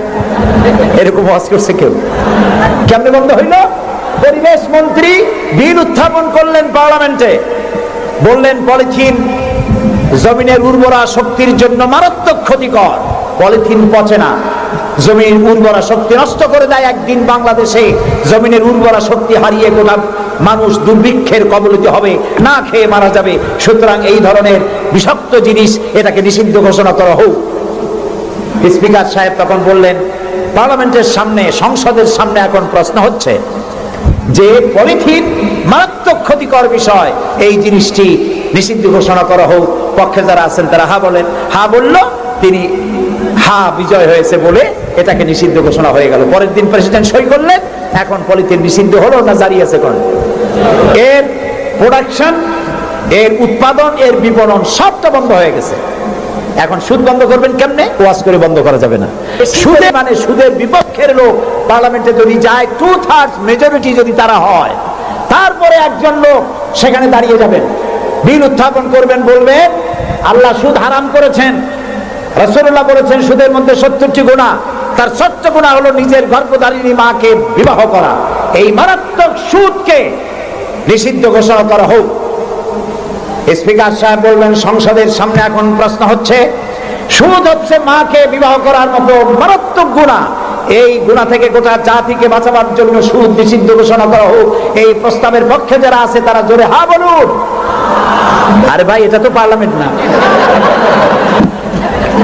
এরকম ওয়াজ করছে কেউ? কেমনে বন্ধ হইল? পরিবেশ মন্ত্রী বিল উত্থাপন করলেন পার্লামেন্টে, বললেন পলিথিন জমিনের উর্বরা শক্তির জন্য মারাত্মক ক্ষতিকর। পলিথিন পচে না, জমির উর্বরা শক্তি নষ্ট করে দেয়। একদিন বাংলাদেশে জমিনের উর্বরা শক্তি হারিয়ে গোটা মানুষ দুর্ভিক্ষের কবলিত হবে, না খেয়ে মারা যাবে। সুতরাং এই ধরনের বিষাক্ত জিনিস এটাকে নিষিদ্ধ ঘোষণা করা হোক। স্পিকার সাহেব তখন বললেন পার্লামেন্টের সামনে, সংসদের সামনে এখন প্রশ্ন হচ্ছে যে পলিথিন মারাত্মক ক্ষতিকর বিষয়, এই জিনিসটি নিষিদ্ধ ঘোষণা করা হোক। পক্ষে যারা আছেন তারা হা বলেন। হা বলল, তিনি হা বিজয় হয়েছে বলে এটাকে নিষিদ্ধ ঘোষণা হয়ে গেল। পরের দিন প্রেসিডেন্ট সই করলেন। এখন পলিথিন নিষিদ্ধ হলো না জারি আছে? কোন এর প্রোডাকশন, এর উৎপাদন, এর বিপণন সবটা বন্ধ হয়ে গেছে। এখন সুদ বন্ধ করবেন কেমনে? ওয়াজ করে বন্ধ করা যাবে না। সুদে মানে সুদের বিপক্ষের লোক পার্লামেন্টে যদি যায়, 2/3 মেজরিটি যদি তারা হয়, তারপরে একজন লোক সেখানে দাঁড়িয়ে যাবেন, বিল উত্থাপন করবেন, বলবেন আল্লাহ সুদ হারাম করেছেন, রাসূলুল্লাহ বলেছেন সুদের মধ্যে ৭০টি গুনাহ, তার ৭০ গুনাহ হলো নিজের গর্ভধারিণী মাকে বিবাহ করা। এই মারাত্মক সুদকে নিষিদ্ধ ঘোষণা করা হোক। স্পিকার সাহেব বলবেন সংসদের সামনে এখন প্রশ্ন হচ্ছে সুদ হচ্ছে মাকে বিবাহ করার মতো মারাত্মক গুনাহ। এই গুনাহ থেকে গোটা জাতিকে বাঁচাবার জন্য সুদ নিষিদ্ধ ঘোষণা করা হোক। এই প্রস্তাবের পক্ষে যারা আছে তারা জোরে হা বলুন। আরে ভাই, এটা তো পার্লামেন্ট না।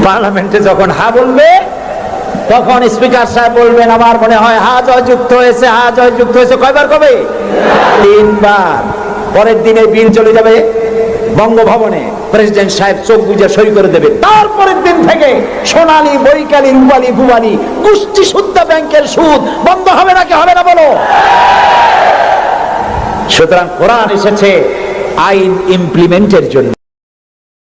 পার্লামেন্টে যখন হা বলবে তখন স্পিকার সাহেব বলবেন আমার মনে হয় হা জয় যুক্ত হয়েছে, হা জয় যুক্ত হয়েছে। কয়বার কবে? 3 বার। পরের দিনে বিল চলে যাবে বঙ্গভবনে, প্রেসিডেন্ট সাহেব চোখ বুজে সই করে দেবে। তারপরের দিন থেকে সোনালী, বৈকালী, রূপালী, ভুবানী গোষ্ঠী শুদ্ধ ব্যাংকের সুদ বন্ধ হবে নাকি হবে না বলো? সুতরাং কোরআন এসেছে আইন ইমপ্লিমেন্টের জন্য।